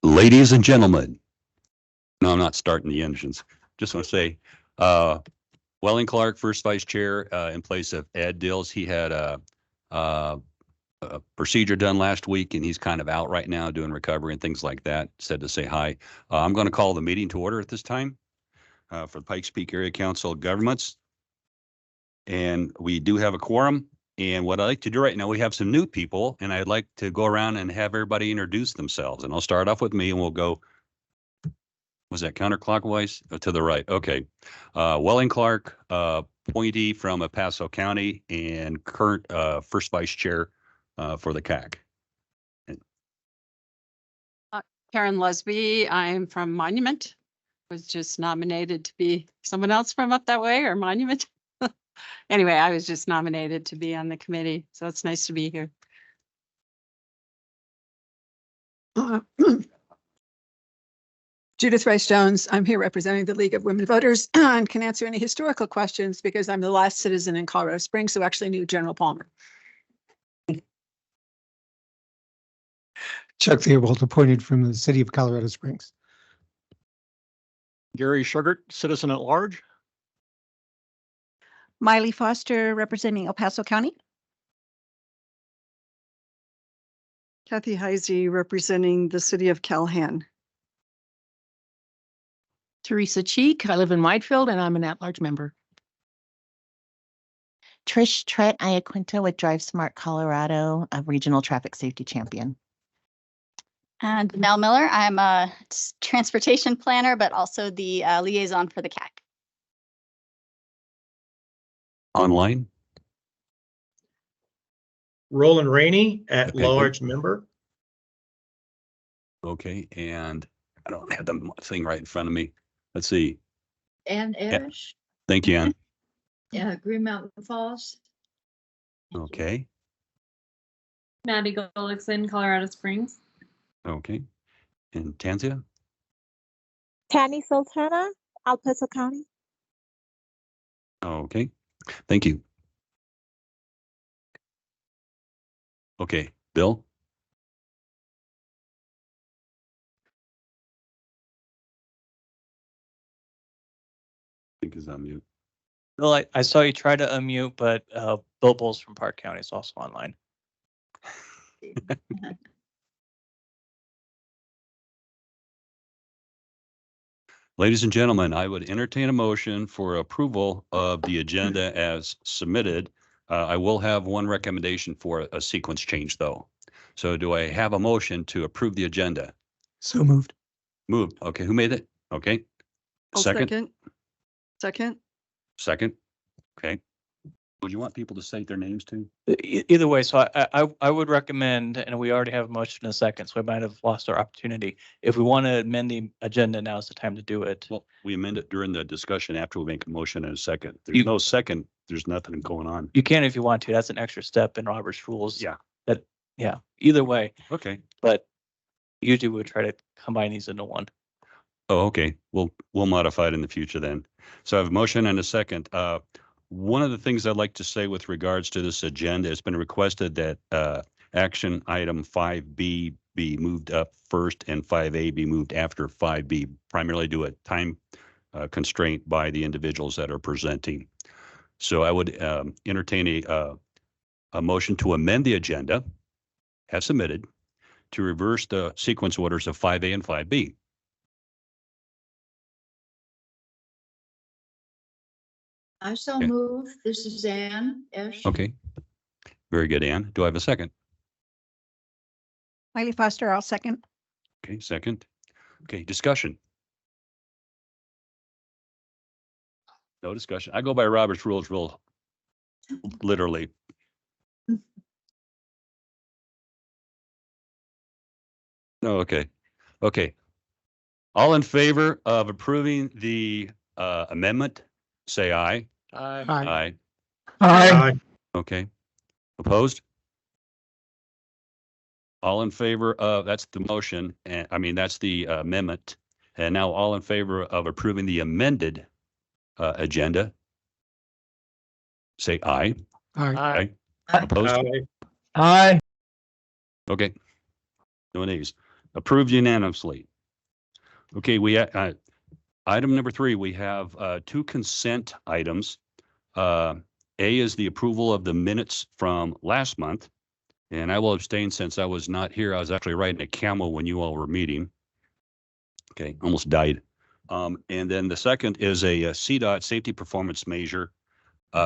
Ladies and gentlemen, no, I'm not starting the engines. Just want to say, Welling Clark, first vice chair, in place of Ed Dills. He had a procedure done last week, and he's kind of out right now doing recovery and things like that. Said to say hi. I'm going to call the meeting to order at this time for the Pikes Peak Area Council of Governments. And we do have a quorum. And what I'd like to do right now, we have some new people, and I'd like to go around and have everybody introduce themselves. And I'll start off with me, and we'll go, was that counterclockwise? To the right. Okay. Welling Clark, appointee from El Paso County and current first vice chair for the CAC. Karen Lesby, I'm from Monument. Was just nominated to be someone else from up that way or Monument. Anyway, I was just nominated to be on the committee, so it's nice to be here. Judith Rice Jones. I'm here representing the League of Women Voters and can answer any historical questions because I'm the last citizen in Colorado Springs who actually knew General Palmer. Chuck Theobald, appointed from the city of Colorado Springs. Gary Sugart, citizen at large. Miley Foster, representing El Paso County. Kathy Heisey, representing the city of Calhan. Teresa Cheek, I live in Whitefield and I'm an at-large member. Trish Trett Iaquinta with Drive Smart Colorado, a regional traffic safety champion. And Mel Miller, I'm a transportation planner, but also the liaison for the CAC. Online. Roland Rainey, at Okay, large member. Okay, and I don't have the thing right in front of me. Let's see. Ann Ayers. Thank you, Ann. Yeah, Green Mountain Falls. Okay. Maddie Gullickson, Colorado Springs. Okay. And Tanzia? Tanny Sultana, El Paso County. Okay. Thank you. Okay, Bill? I think he's on mute. Bill, I saw you try to unmute, but Bill Bowles from Park County is also online. Ladies and gentlemen, I would entertain a motion for approval of the agenda as submitted. I will have one recommendation for a sequence change, though. So do I have a motion to approve the agenda? So moved. Moved. Okay, who made it? Okay. I'll Second? Second. Second. Okay. Would you want people to state their names too? Either way, so I would recommend, and we already have a motion in a second, so we might have lost our opportunity. If we want to amend the agenda, now is the time to do it. Well, we amend it during the discussion after we make a motion in a second. There's no second, there's nothing going on. You can if you want to. That's an extra step in Robert's rules. Yeah. Yeah, either way. Okay. But usually we would try to combine these into one. Oh, okay. We'll modify it in the future then. So I have a motion and a second. One of the things I'd like to say with regards to this agenda, it's been requested that action item 5B be moved up first and 5A be moved after 5B, primarily due to a time constraint by the individuals that are presenting. So I would entertain a motion to amend the agenda as submitted to reverse the sequence orders of 5A and 5B. I so move. This is Ann Esch. Okay. Very good, Ann. Do I have a second? Miley Foster, I'll second. Okay, second. Okay, discussion. No discussion. I go by Robert's rules real literally. No, okay. Okay. All in favor of approving the amendment, say aye. Aye. Aye. Aye. Okay. Opposed? All in favor of, that's the motion, and I mean, that's the amendment. And now all in favor of approving the amended agenda, say aye. Aye. Opposed? Aye. Aye. Okay. No nays. Approved unanimously. Okay, item number 3, we have two consent items. A is the approval of the minutes from last month, and I will abstain since I was not here. I was actually riding a camel when you all were meeting. Okay, almost died. And then the second is a CDOT safety performance measure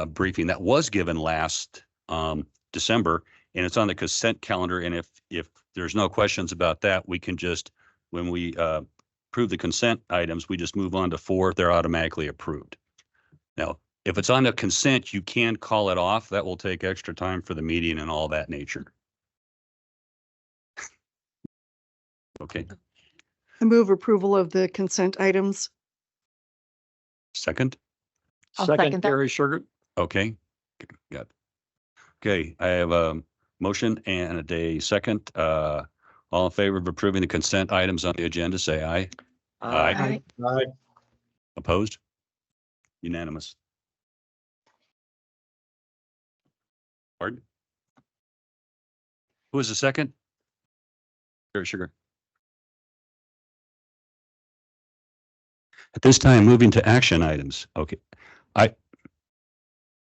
briefing that was given last December, and it's on the consent calendar. And if there's no questions about that, we can just, when we approve the consent items, we just move on to 4. They're automatically approved. Now, if it's on the consent, you can call it off. That will take extra time for the meeting and all that nature. Okay. I move approval of the consent items. Second. I'll second Second, that. Gary Sugar. Okay. Got it. Okay, I have a motion and a second. All in favor of approving the consent items on the agenda, say aye. Aye. Aye. Opposed? Unanimous. Pardon? Who was the second? Gary Sugar. At this time, moving to action items. Okay.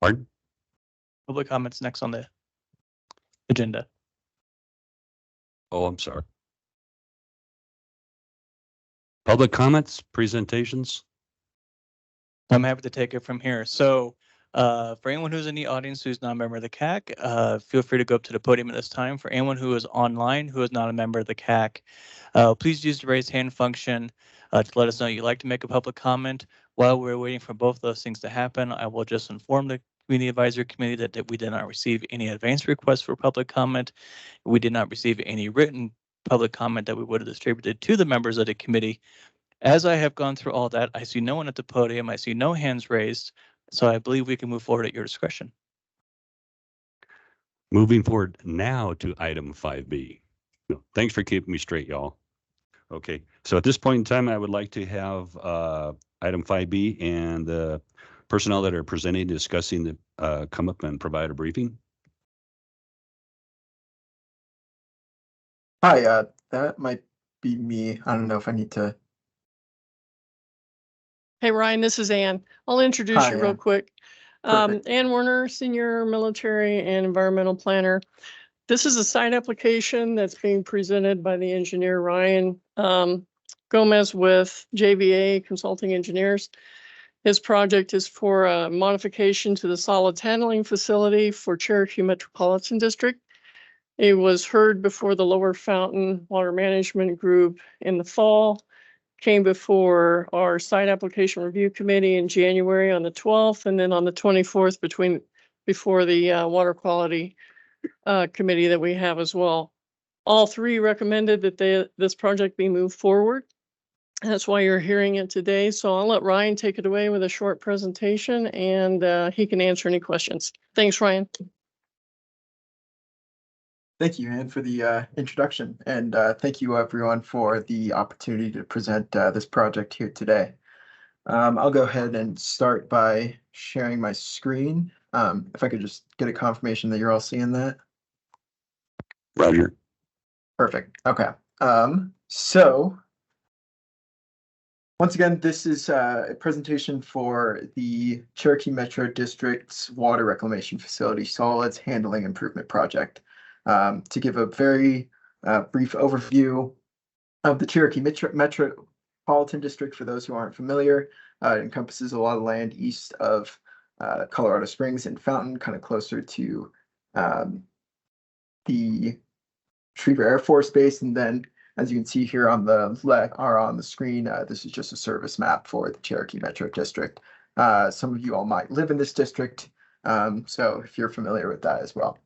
Pardon? Public comments next on the agenda. Oh, I'm sorry. Public comments, presentations? I'm happy to take it from here. So for anyone who's in the audience who's not a member of the CAC, feel free to go up to the podium at this time. For anyone who is online who is not a member of the CAC, please use the raise hand function to let us know you'd like to make a public comment. While we're waiting for both those things to happen, I will just inform the Community Advisory Committee that we did not receive any advance requests for public comment. We did not receive any written public comment that we would have distributed to the members of the committee. As I have gone through all that, I see no one at the podium. I see no hands raised. So I believe we can move forward at your discretion. Moving forward now to item 5B. No, thanks for keeping me straight, y'all. Okay, so at this point in time, I would like to have item 5B and the personnel that are presenting, discussing the come up and provide a briefing. Hi, that might be me. I don't know if I need to. Hey, Ryan, this is Ann. I'll introduce Hi, you real Ann. quick. Perfect. Ann Werner, Senior Military and Environmental Planner. This is a site application that's being presented by the engineer Ryan Gomez with JVA Consulting Engineers. His project is for a modification to the solids handling facility for Cherokee Metropolitan District. It was heard before the Lower Fountain Water Management Group in the fall, came before our site application review committee in January on the 12th, and then on the 24th before the water quality committee that we have as well. All 3 recommended that this project be moved forward. That's why you're hearing it today. So I'll let Ryan take it away with a short presentation, and he can answer any questions. Thanks, Ryan. Thank you, Ann, for the introduction, and thank you everyone for the opportunity to present this project here today. I'll go ahead and start by sharing my screen. If I could just get a confirmation that you're all seeing that. Roger. Perfect. Okay. So once again, this is a presentation for the Cherokee Metro District's Water Reclamation Facility Solids Handling Improvement Project. To give a very brief overview of the Cherokee Metropolitan District, for those who aren't familiar, it encompasses a lot of land east of Colorado Springs and Fountain, kind of closer to the Schriever Air Force Base. And then, as you can see here on the left or on the screen, this is just a service map for the Cherokee Metro District. Some of you all might live in this district, so if you're familiar with that as well.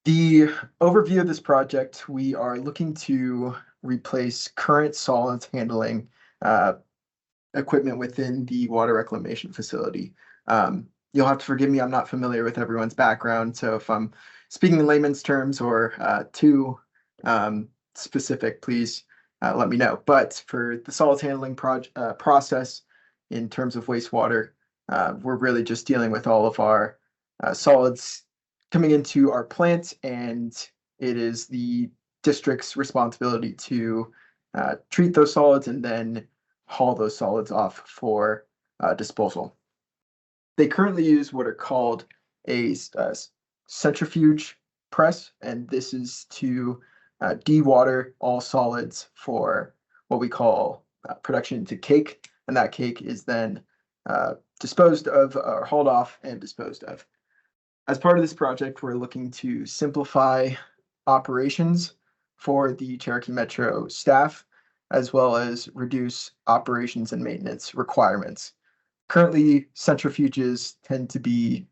The overview of this project, we are looking to replace current solids handling equipment within the water reclamation facility. You'll have to forgive me, I'm not familiar with everyone's background, so if I'm speaking in layman's terms or too specific, please let me know. But for the solids handling process in terms of wastewater, we're really just dealing with all of our solids coming into our plant, and it is the district's responsibility to treat those solids and then haul those solids off for disposal. They currently use what are called a centrifuge press, and this is to dewater all solids for what we call production into cake, and that cake is then disposed of or hauled off and disposed of. As part of this project, we're looking to simplify operations for the Cherokee Metro staff, as well as reduce operations and maintenance requirements. Currently, centrifuges tend to be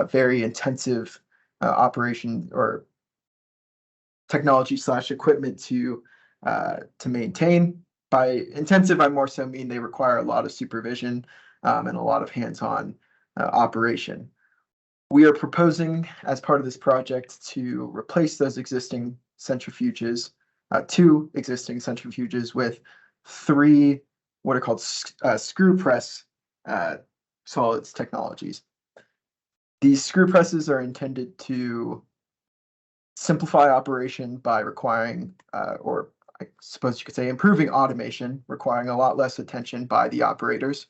very intensive operation or technology/equipment to maintain. By intensive, I more so mean they require a lot of supervision and a lot of hands-on operation. We are proposing, as part of this project, to replace those existing centrifuges, 2 existing centrifuges with 3 what are called screw press solids technologies. These screw presses are intended to simplify operation by requiring, or I suppose you could say improving automation, requiring a lot less attention by the operators,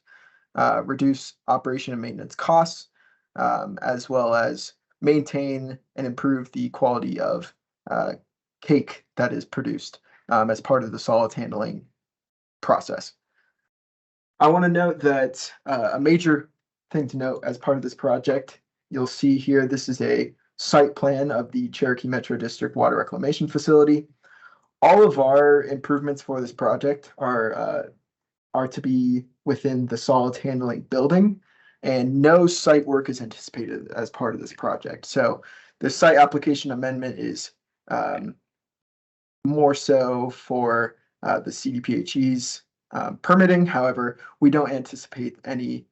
reduce operation and maintenance costs, as well as maintain and improve the quality of cake that is produced as part of the solids handling process. I want to note that a major thing to note as part of this project, you'll see here, this is a site plan of the Cherokee Metro District Water Reclamation Facility. All of our improvements for this project are to be within the solids handling building, and no site work is anticipated as part of this project. So the site application amendment is more so for the CDPHE's permitting. However, we don't anticipate any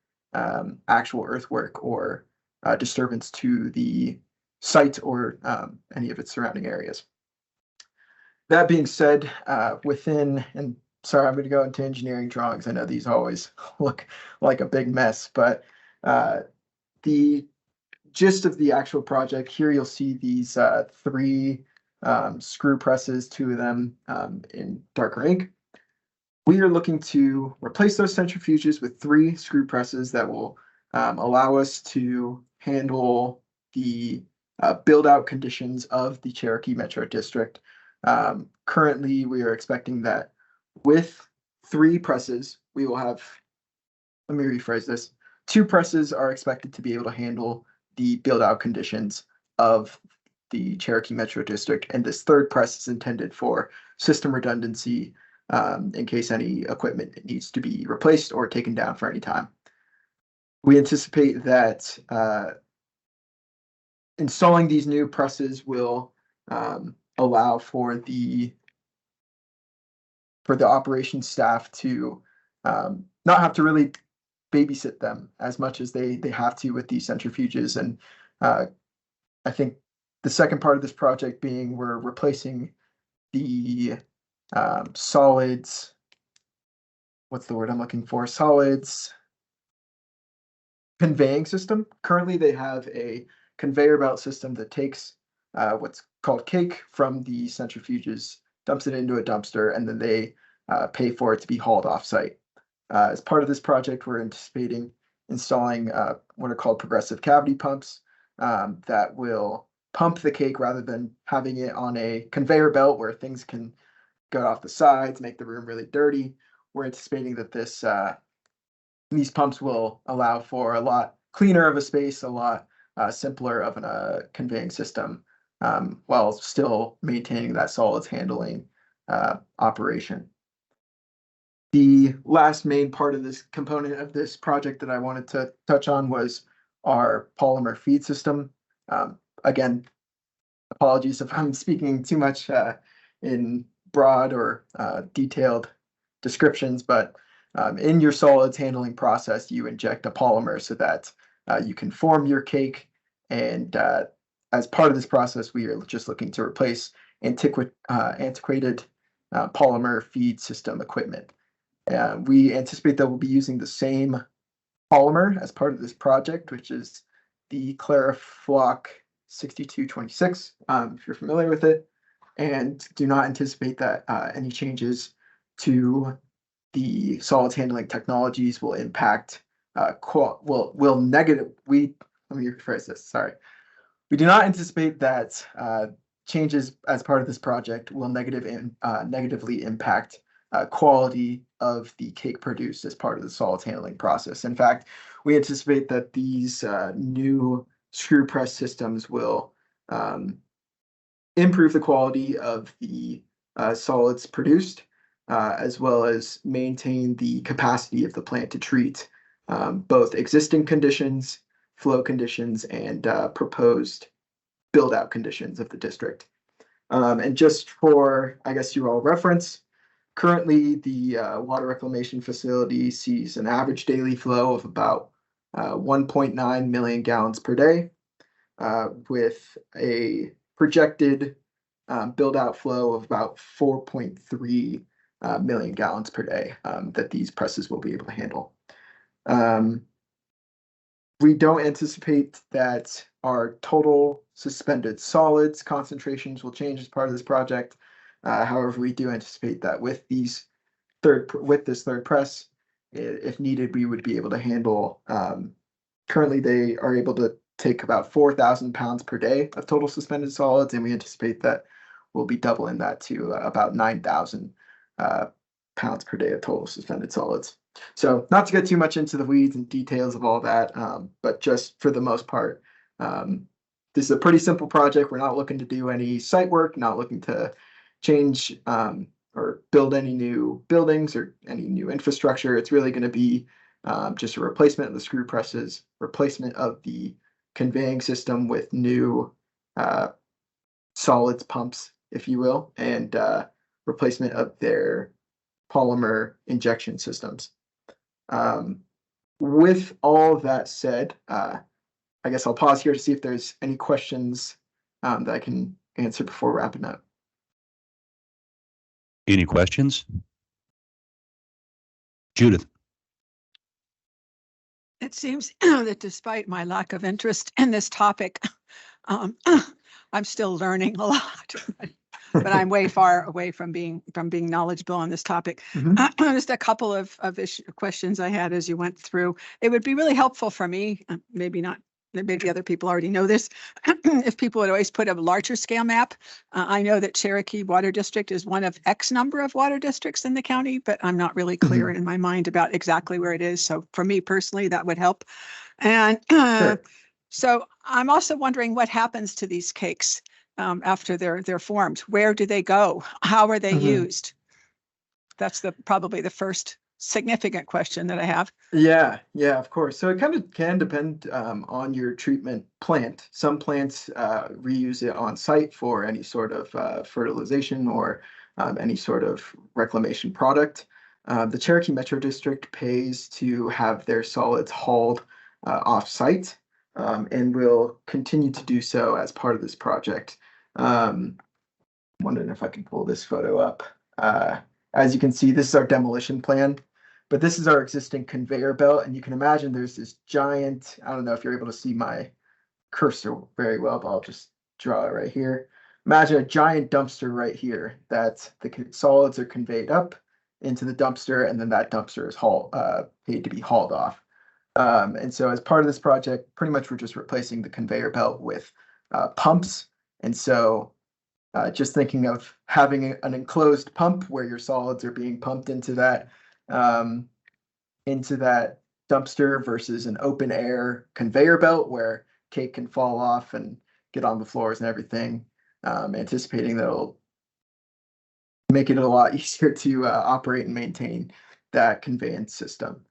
actual earthwork or disturbance to the site or any of its surrounding areas. That being said, and sorry, I'm going to go into engineering drawings. I know these always look like a big mess, but the gist of the actual project here, you'll see these 3 screw presses, 2 of them in darker ink. We are looking to replace those centrifuges with 3 screw presses that will allow us to handle the build-out conditions of the Cherokee Metro District. Currently, we are expecting that with 3 presses, we will have, let me rephrase this, 2 presses are expected to be able to handle the build-out conditions of the Cherokee Metro District, and this 3rd press is intended for system redundancy in case any equipment needs to be replaced or taken down for any time. We anticipate that installing these new presses will allow for the operations staff to not have to really babysit them as much as they have to with these centrifuges. And I think the second part of this project being we're replacing the solids, what's the word I'm looking for? Solids conveying system. Currently, they have a conveyor belt system that takes what's called cake from the centrifuges, dumps it into a dumpster, and then they pay for it to be hauled off-site. As part of this project, we're anticipating installing what are called progressive cavity pumps that will pump the cake rather than having it on a conveyor belt where things can go off the sides, make the room really dirty. We're anticipating that these pumps will allow for a lot cleaner of a space, a lot simpler of a conveying system, while still maintaining that solids handling operation. The last main part of this component of this project that I wanted to touch on was our polymer feed system. Again, apologies if I'm speaking too much in broad or detailed descriptions, but in your solids handling process, you inject a polymer so that you can form your cake. And as part of this process, we are just looking to replace antiquated polymer feed system equipment. We anticipate that we'll be using the same polymer as part of this project, which is the Clarifloc 6226, if you're familiar with it. and do not anticipate that any changes to the solids handling technologies will impact will negative. Let me rephrase this. Sorry. We do not anticipate that changes as part of this project will negatively impact quality of the cake produced as part of the solids handling process. In fact, we anticipate that these new screw press systems will improve the quality of the solids produced, as well as maintain the capacity of the plant to treat both existing conditions, flow conditions, and proposed build-out conditions of the district. And just for, I guess, you all reference, currently the water reclamation facility sees an average daily flow of about 1.9 million gallons per day, with a projected build-out flow of about 4.3 million gallons per day that these presses will be able to handle. We don't anticipate that our total suspended solids concentrations will change as part of this project. However, we do anticipate that with this third press, if needed, we would be able to handle. Currently, they are able to take about 4,000 pounds per day of total suspended solids, and we anticipate that we'll be doubling that to about 9,000 pounds per day of total suspended solids. So not to get too much into the weeds and details of all that, but just for the most part, this is a pretty simple project. We're not looking to do any site work, not looking to change or build any new buildings or any new infrastructure. It's really going to be just a replacement of the screw presses, replacement of the conveying system with new solids pumps, if you will, and replacement of their polymer injection systems. With all that said, I guess I'll pause here to see if there's any questions that I can answer before wrapping up. Any questions? Judith? It seems that despite my lack of interest in this topic, I'm still learning a lot. But I'm way far away from being knowledgeable on this topic. Just a couple of questions I had as you went through. It would be really helpful for me, maybe not, maybe other people already know this, if people would always put a larger scale map. I know that Cherokee Water District is one of X number of water districts in the county, but I'm not really clear in my mind about exactly where it is. So for me personally, that would help. And so I'm also wondering what happens to these cakes after they're formed. Where do they go? How are they used? That's probably the first significant question that I have. Yeah, of course. So it kind of can depend on your treatment plant. Some plants reuse it on site for any sort of fertilization or any sort of reclamation product. The Cherokee Metro District pays to have their solids hauled off site and will continue to do so as part of this project. I'm wondering if I can pull this photo up. As you can see, this is our demolition plan, but this is our existing conveyor belt. And you can imagine there's this giant, I don't know if you're able to see my cursor very well, but I'll just draw it right here. Imagine a giant dumpster right here that the solids are conveyed up into the dumpster, and then that dumpster is paid to be hauled off. And so as part of this project, pretty much we're just replacing the conveyor belt with pumps. And so just thinking of having an enclosed pump where your solids are being pumped into that dumpster versus an open air conveyor belt where cake can fall off and get on the floors and everything, anticipating that it'll make it a lot easier to operate and maintain that conveyance system.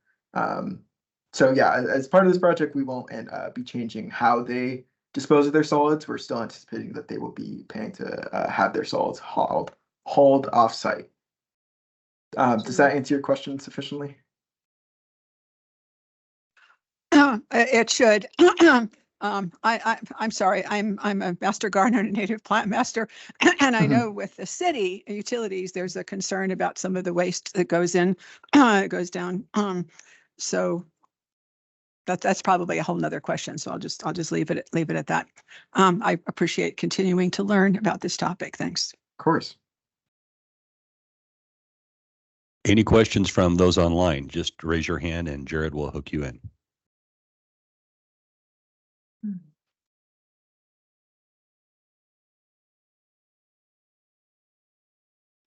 So yeah, as part of this project, we won't be changing how they dispose of their solids. We're still anticipating that they will be paying to have their solids hauled off-site. Does that answer your question sufficiently? It should. I'm sorry. I'm a master gardener and a native plant master, and I know with the city utilities, there's a concern about some of the waste that goes in, goes down. So that's probably a whole nother question. So I'll just leave it at that. I appreciate continuing to learn about this topic. Thanks. Of course. Any questions from those online? Just raise your hand and Jared will hook you in.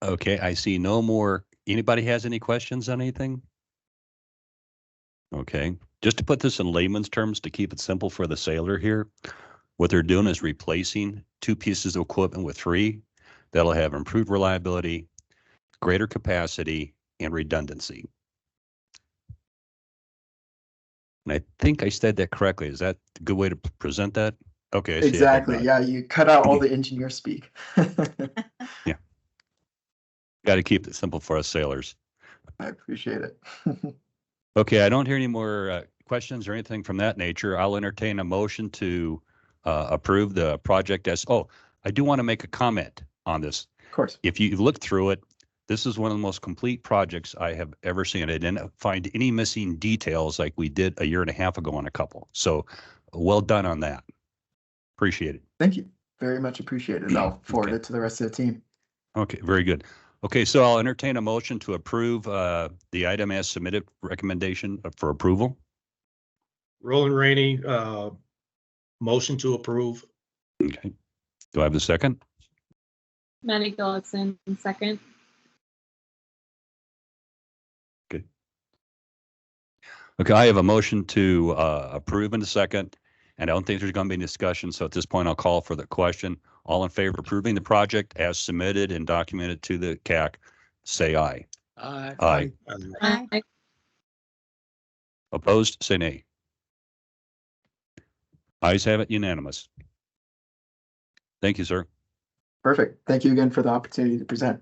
Okay, I see no more. Anybody has any questions on anything? Okay, just to put this in layman's terms to keep it simple for the sailor here, what they're doing is replacing 2 pieces of equipment with 3 that'll have improved reliability, greater capacity, and redundancy. And I think I said that correctly. Is that a good way to present that? Okay. I see a head Exactly. nod. Yeah, you cut out all the engineer speak. Got to keep it simple for us sailors. I appreciate it. Okay, I don't hear any more questions or anything from that nature. I'll entertain a motion to approve the project as, oh, I do want to make a comment on this. Of course. If you look through it, this is one of the most complete projects I have ever seen. I didn't find any missing details like we did a year and a half ago on a couple. So well done on that. Appreciate it. Thank you. Very much appreciated. I'll forward Okay. it to the rest of the team. Okay, very good. Okay, so I'll entertain a motion to approve the item as submitted recommendation for approval. Roland Rainey, motion to approve. Okay. Do I have the second? Maddie Gullickson, second. Okay, I have a motion to approve in a second, and I don't think there's going to be any discussion. So at this point, I'll call for the question. All in favor of approving the project as submitted and documented to the CAC, say aye. Aye. Aye. Opposed, say nay. Ayes have it, unanimous. Thank you, sir. Perfect. Thank you again for the opportunity to present.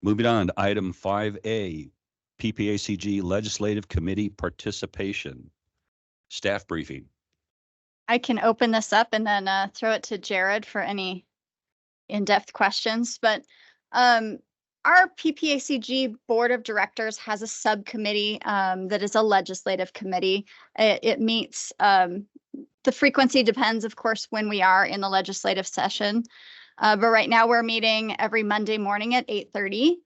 Moving on to item 5A, PPACG Legislative Committee Participation. Staff briefing. I can open this up and then throw it to Jared for any in-depth questions. But our PPACG Board of Directors has a subcommittee that is a legislative committee. It meets, the frequency depends, of course, when we are in the legislative session. But right now we're meeting every Monday morning at 8:30.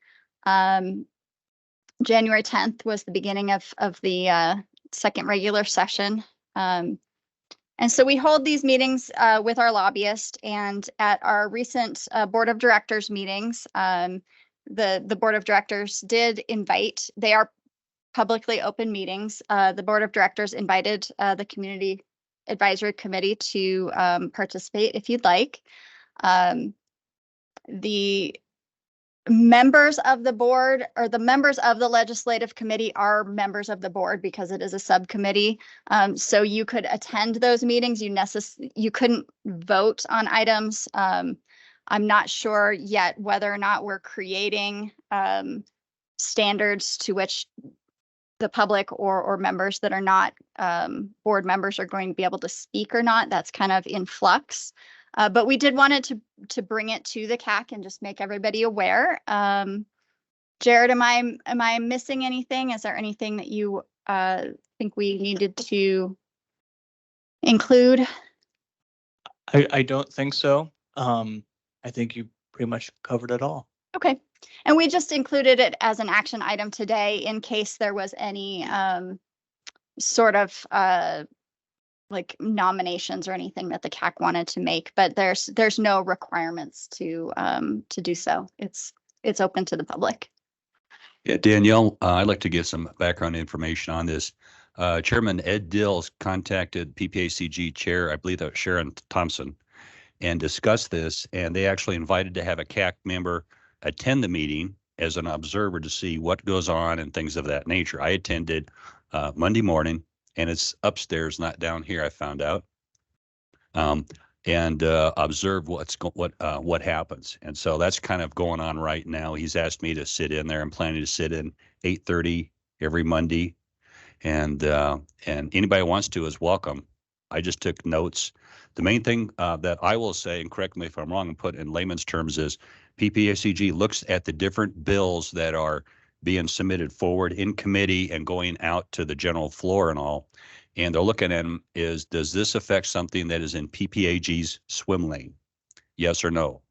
January 10th was the beginning of the second regular session. And so we hold these meetings with our lobbyist, and at our recent Board of Directors meetings, the Board of Directors did invite, they are publicly open meetings. The Board of Directors invited the Community Advisory Committee to participate if you'd like. The members of the board or the members of the legislative committee are members of the board because it is a subcommittee. So you could attend those meetings. You couldn't vote on items. I'm not sure yet whether or not we're creating standards to which the public or members that are not board members are going to be able to speak or not. That's kind of in flux. But we did wanted to bring it to the CAC and just make everybody aware. Jared, am I missing anything? Is there anything that you think we needed to include? I don't think so. I think you pretty much covered it all. Okay. And we just included it as an action item today in case there was any sort of like nominations or anything that the CAC wanted to make, but there's no requirements to do so. It's open to the public. Yeah, Danielle, I'd like to give some background information on this. Chairman Ed Dills contacted PPACG Chair, I believe that was Sharon Thompson, and discussed this, and they actually invited to have a CAC member attend the meeting as an observer to see what goes on and things of that nature. I attended Monday morning, and it's upstairs, not down here, I found out, and observe what happens. And so that's kind of going on right now. He's asked me to sit in there. I'm planning to sit in 8:30 every Monday, and anybody who wants to is welcome. I just took notes. The main thing that I will say, and correct me if I'm wrong and put in layman's terms, is PPACG looks at the different bills that are being submitted forward in committee and going out to the general floor and all. And they're looking at them is, does this affect something that is in PPAG's swim lane? Yes or no?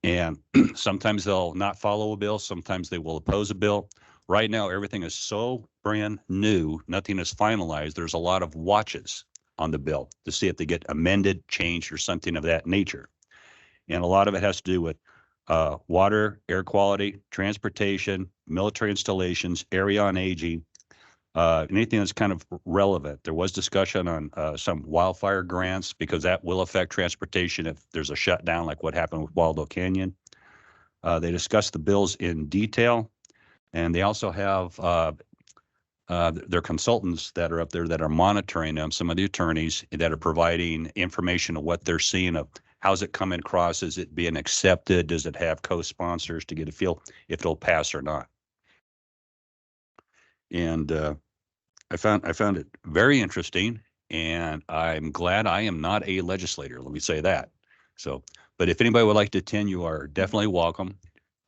And sometimes they'll not follow a bill. Sometimes they will oppose a bill. Right now, everything is so brand new. Nothing is finalized. There's a lot of watches on the bill to see if they get amended, changed, or something of that nature. And a lot of it has to do with water, air quality, transportation, military installations, area on aging, anything that's kind of relevant. There was discussion on some wildfire grants because that will affect transportation if there's a shutdown like what happened with Waldo Canyon. They discussed the bills in detail, and they also have their consultants that are up there that are monitoring them, some of the attorneys that are providing information of what they're seeing of how's it coming across, is it being accepted, does it have co-sponsors to get a feel if it'll pass or not. And I found it very interesting, and I'm glad I am not a legislator. Let me say that. So, but if anybody would like to attend, you are definitely welcome.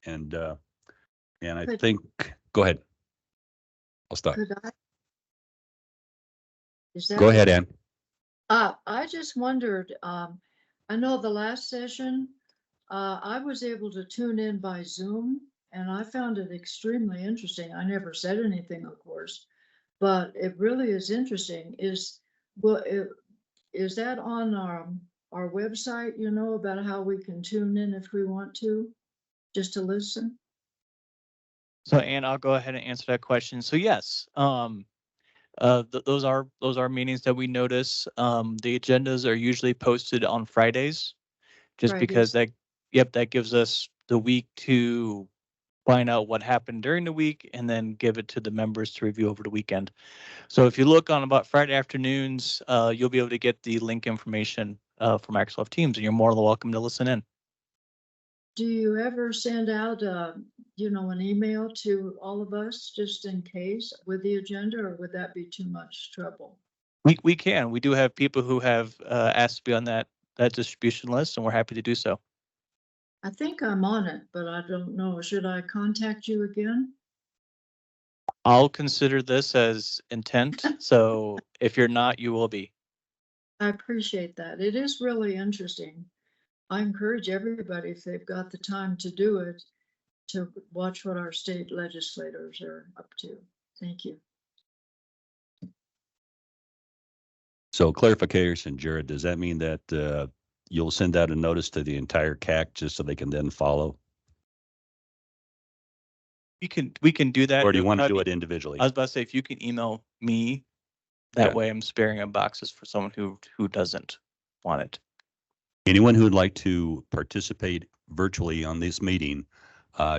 And I think, go ahead. I'll stop. Could I? Is that Go ahead, Ann. I just wondered, I know the last session, I was able to tune in by Zoom and I found it extremely interesting. I never said anything, of course, but it really is interesting. Is that on our website, you know, about how we can tune in if we want to, just to listen? So, Ann, I'll go ahead and answer that question. So yes, those are meetings that we notice. The agendas are usually posted on Fridays, just because that gives us the week to find out what happened during the week and then give it to the members to review over the weekend. So if you look on about Friday afternoons, you'll be able to get the link information from Microsoft Teams, and you're more than welcome to listen in. Do you ever send out, you know, an email to all of us just in case with the agenda, or would that be too much trouble? We can. We do have people who have asked to be on that distribution list, and we're happy to do so. I think I'm on it, but I don't know. Should I contact you again? I'll consider this as intent. So if you're not, you will be. I appreciate that. It is really interesting. I encourage everybody, if they've got the time to do it, to watch what our state legislators are up to. Thank you. So clarification, Jared, does that mean that you'll send out a notice to the entire CAC just so they can then follow? We can do that. Or do you want to do it individually? I was about to say, if you can email me, that Okay. way I'm sparing boxes for someone who doesn't want it. Anyone who would like to participate virtually on this meeting,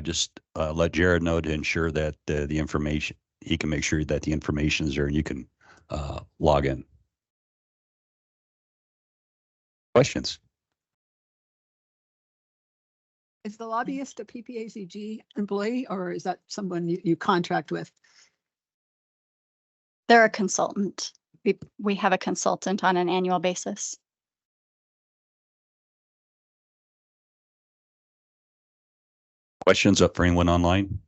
just let Jared know to ensure that the information, he can make sure that the information is there and you can log in. Questions? Is the lobbyist a PPACG employee, or is that someone you contract with? They're a consultant. We have a consultant on an annual basis. Questions up for anyone online?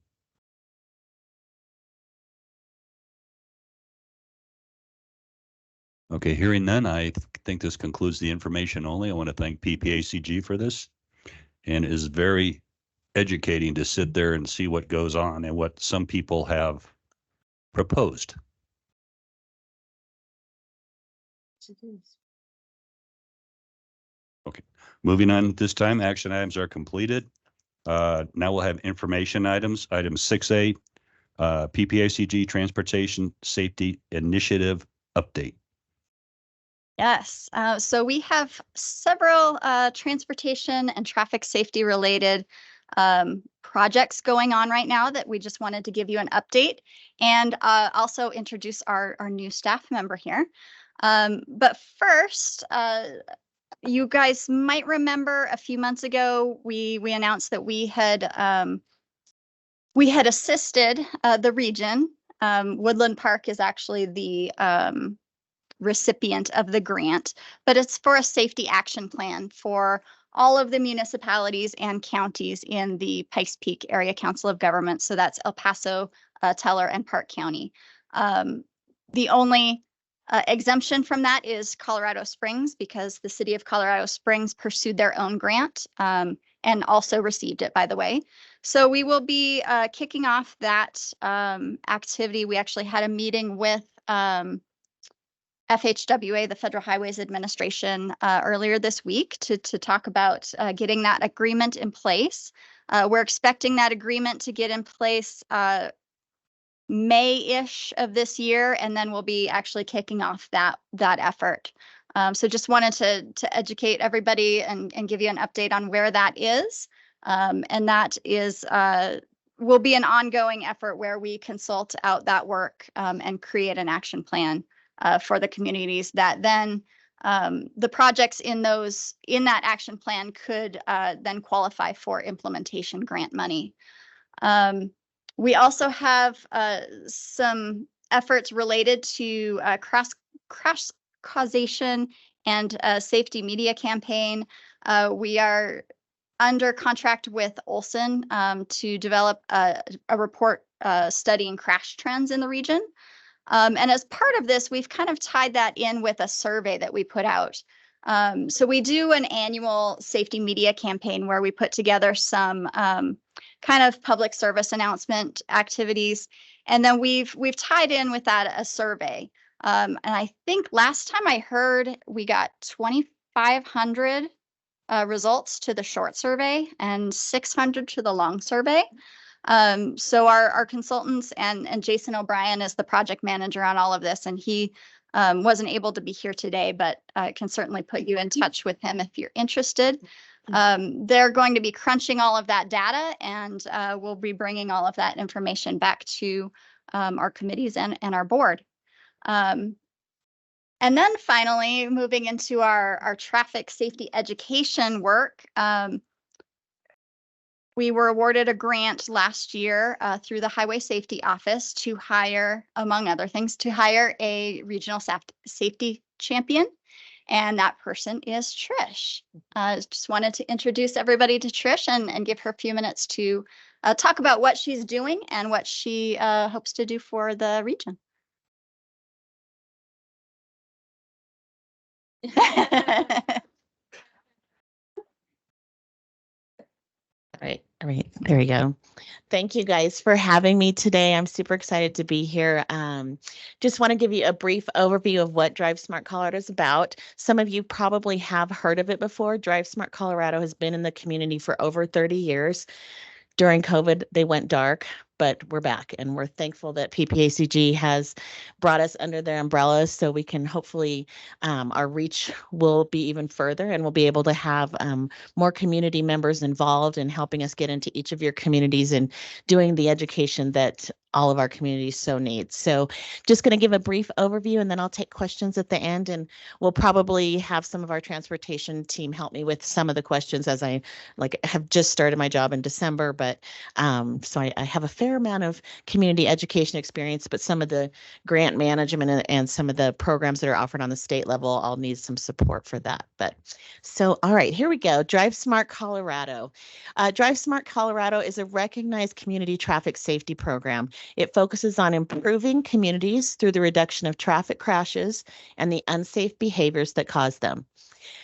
Okay, hearing none, I think this concludes the information only. I want to thank PPACG for this, and it is very educating to sit there and see what goes on and what some people have proposed. Yes, it is. Okay, moving on this time, action items are completed. Now we'll have information items. Item 6A, PPACG Transportation Safety Initiative Update. Yes, so we have several transportation and traffic safety related projects going on right now that we just wanted to give you an update and also introduce our new staff member here. But first, you guys might remember a few months ago, we announced that we had assisted the region. Woodland Park is actually the recipient of the grant, but it's for a safety action plan for all of the municipalities and counties in the Pikes Peak Area Council of Governments. So that's El Paso, Teller, and Park County. The only exemption from that is Colorado Springs, because the city of Colorado Springs pursued their own grant and also received it, by the way. So we will be kicking off that activity. We actually had a meeting with FHWA, the Federal Highways Administration, earlier this week to talk about getting that agreement in place. We're expecting that agreement to get in place May-ish of this year, and then we'll be actually kicking off that effort. So just wanted to educate everybody and give you an update on where that is. And that is will be an ongoing effort where we consult out that work and create an action plan for the communities that then the projects in that action plan could then qualify for implementation grant money. We also have some efforts related to crash causation and safety media campaign. We are under contract with Olson to develop a report studying crash trends in the region. And as part of this, we've kind of tied that in with a survey that we put out. So we do an annual safety media campaign where we put together some kind of public service announcement activities. And then we've tied in with that a survey. And I think last time I heard we got 2,500 results to the short survey and 600 to the long survey. So our consultants and Jason O'Brien is the project manager on all of this, and he wasn't able to be here today, but can certainly put you in touch with him if you're interested. They're going to be crunching all of that data, and we'll be bringing all of that information back to our committees and our board. And then finally, moving into our traffic safety education work, we were awarded a grant last year through the Highway Safety Office to hire, among other things, to hire a regional safety champion. And that person is Trish. Just wanted to introduce everybody to Trish and give her a few minutes to talk about what she's doing and what she hopes to do for the region. All right, there we go. Thank you guys for having me today. I'm super excited to be here. Just want to give you a brief overview of what Drive Smart Colorado is about. Some of you probably have heard of it before. Drive Smart Colorado has been in the community for over 30 years. During COVID, they went dark, but we're back, and we're thankful that PPACG has brought us under their umbrella so we can hopefully our reach will be even further, and we'll be able to have more community members involved in helping us get into each of your communities and doing the education that all of our communities so need. So just going to give a brief overview, and then I'll take questions at the end, and we'll probably have some of our transportation team help me with some of the questions as I have just started my job in December, but so I have a fair amount of community education experience, but some of the grant management and some of the programs that are offered on the state level, I'll need some support for that. But so, all right, here we go. Drive Smart Colorado. Drive Smart Colorado is a recognized community traffic safety program. It focuses on improving communities through the reduction of traffic crashes and the unsafe behaviors that cause them.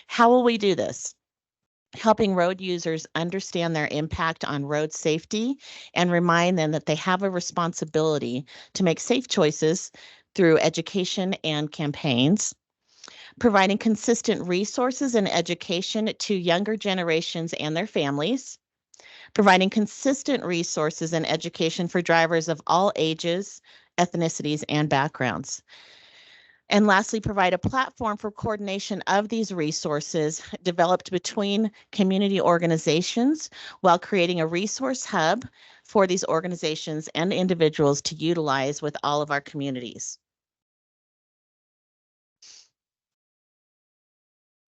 How will we do this? Helping road users understand their impact on road safety and remind them that they have a responsibility to make safe choices through education and campaigns. Providing consistent resources and education to younger generations and their families. Providing consistent resources and education for drivers of all ages, ethnicities, and backgrounds. And lastly, provide a platform for coordination of these resources developed between community organizations while creating a resource hub for these organizations and individuals to utilize with all of our communities.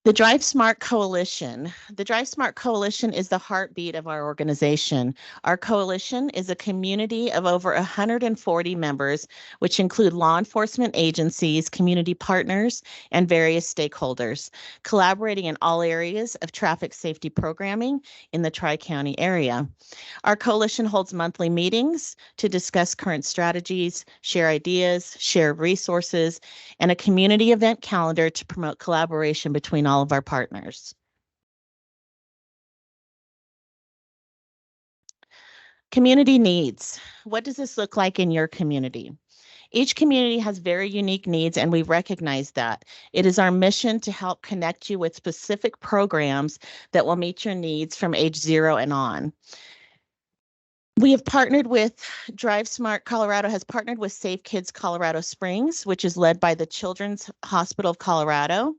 The Drive Smart Coalition. The Drive Smart Coalition is the heartbeat of our organization. Our coalition is a community of over 140 members, which include law enforcement agencies, community partners, and various stakeholders, collaborating in all areas of traffic safety programming in the Tri-County area. Our coalition holds monthly meetings to discuss current strategies, share ideas, share resources, and a community event calendar to promote collaboration between all of our partners. Community needs. What does this look like in your community? Each community has very unique needs, and we recognize that. It is our mission to help connect you with specific programs that will meet your needs from age 0 and on. We have partnered with Drive Smart Colorado has partnered with Safe Kids Colorado Springs, which is led by the Children's Hospital of Colorado.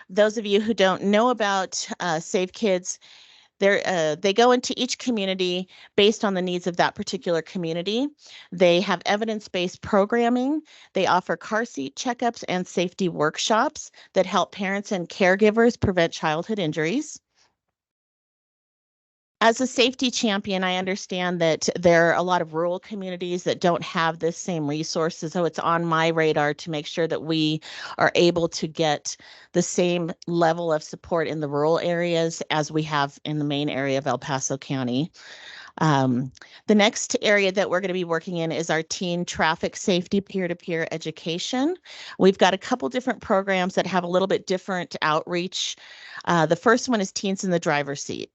Those of you who don't know about Safe Kids, they go into each community based on the needs of that particular community. They have evidence-based programming. They offer car seat checkups and safety workshops that help parents and caregivers prevent childhood injuries. As a safety champion, I understand that there are a lot of rural communities that don't have this same resources, so it's on my radar to make sure that we are able to get the same level of support in the rural areas as we have in the main area of El Paso County. The next area that we're going to be working in is our teen traffic safety peer-to-peer education. We've got a couple different programs that have a little bit different outreach. The first one is Teens in the Driver's Seat.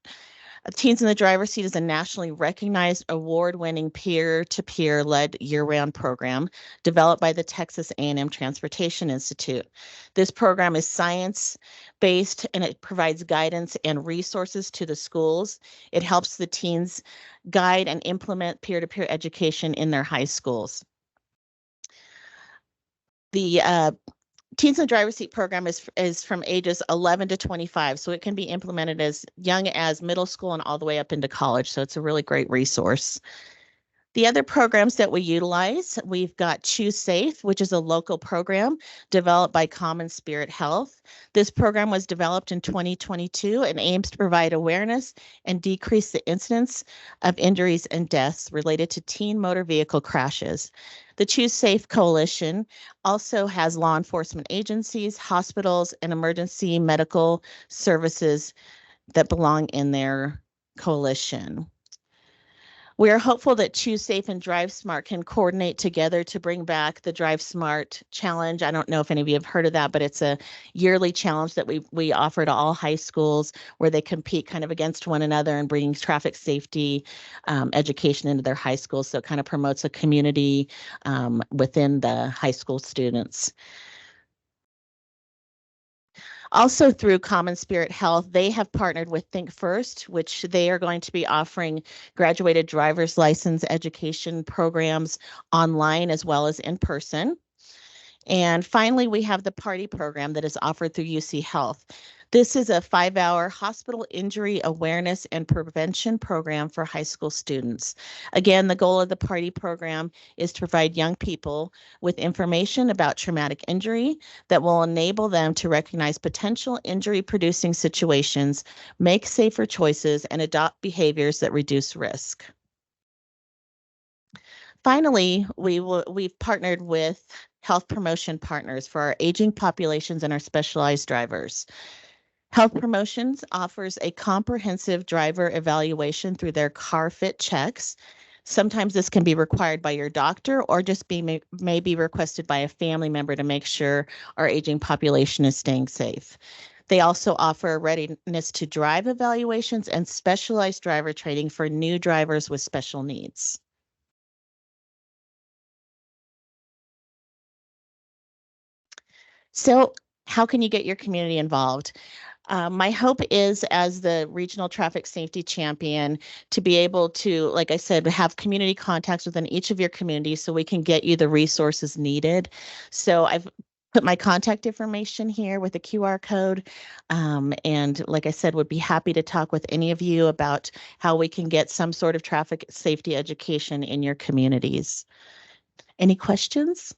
Teens in the Driver's Seat is a nationally recognized award-winning peer-to-peer led year-round program developed by the Texas A&M Transportation Institute. This program is science-based and it provides guidance and resources to the schools. It helps the teens guide and implement peer-to-peer education in their high schools. The Teens in the Driver's Seat program is from ages 11 to 25, so it can be implemented as young as middle school and all the way up into college, so it's a really great resource. The other programs that we utilize, we've got Choose Safe, which is a local program developed by Common Spirit Health. This program was developed in 2022 and aims to provide awareness and decrease the incidence of injuries and deaths related to teen motor vehicle crashes. The Choose Safe Coalition also has law enforcement agencies, hospitals, and emergency medical services that belong in their coalition. We are hopeful that Choose Safe and Drive Smart can coordinate together to bring back the Drive Smart Challenge. I don't know if any of you have heard of that, but it's a yearly challenge that we offer to all high schools where they compete kind of against one another and bringing traffic safety education into their high schools. So it kind of promotes a community within the high school students. Also through Common Spirit Health, they have partnered with Think First, which they are going to be offering graduated driver's license education programs online as well as in person. And finally, we have the Party program that is offered through UC Health. This is a 5-hour hospital injury awareness and prevention program for high school students. Again, the goal of the Party program is to provide young people with information about traumatic injury that will enable them to recognize potential injury-producing situations, make safer choices, and adopt behaviors that reduce risk. Finally, we've partnered with health promotion partners for our aging populations and our specialized drivers. Health Promotions offers a comprehensive driver evaluation through their car fit checks. Sometimes this can be required by your doctor or just may be requested by a family member to make sure our aging population is staying safe. They also offer readiness to drive evaluations and specialized driver training for new drivers with special needs. So how can you get your community involved? My hope is, as the regional traffic safety champion, to be able to, like I said, have community contacts within each of your communities so we can get you the resources needed. So I've put my contact information here with a QR code. And like I said, would be happy to talk with any of you about how we can get some sort of traffic safety education in your communities. Any questions?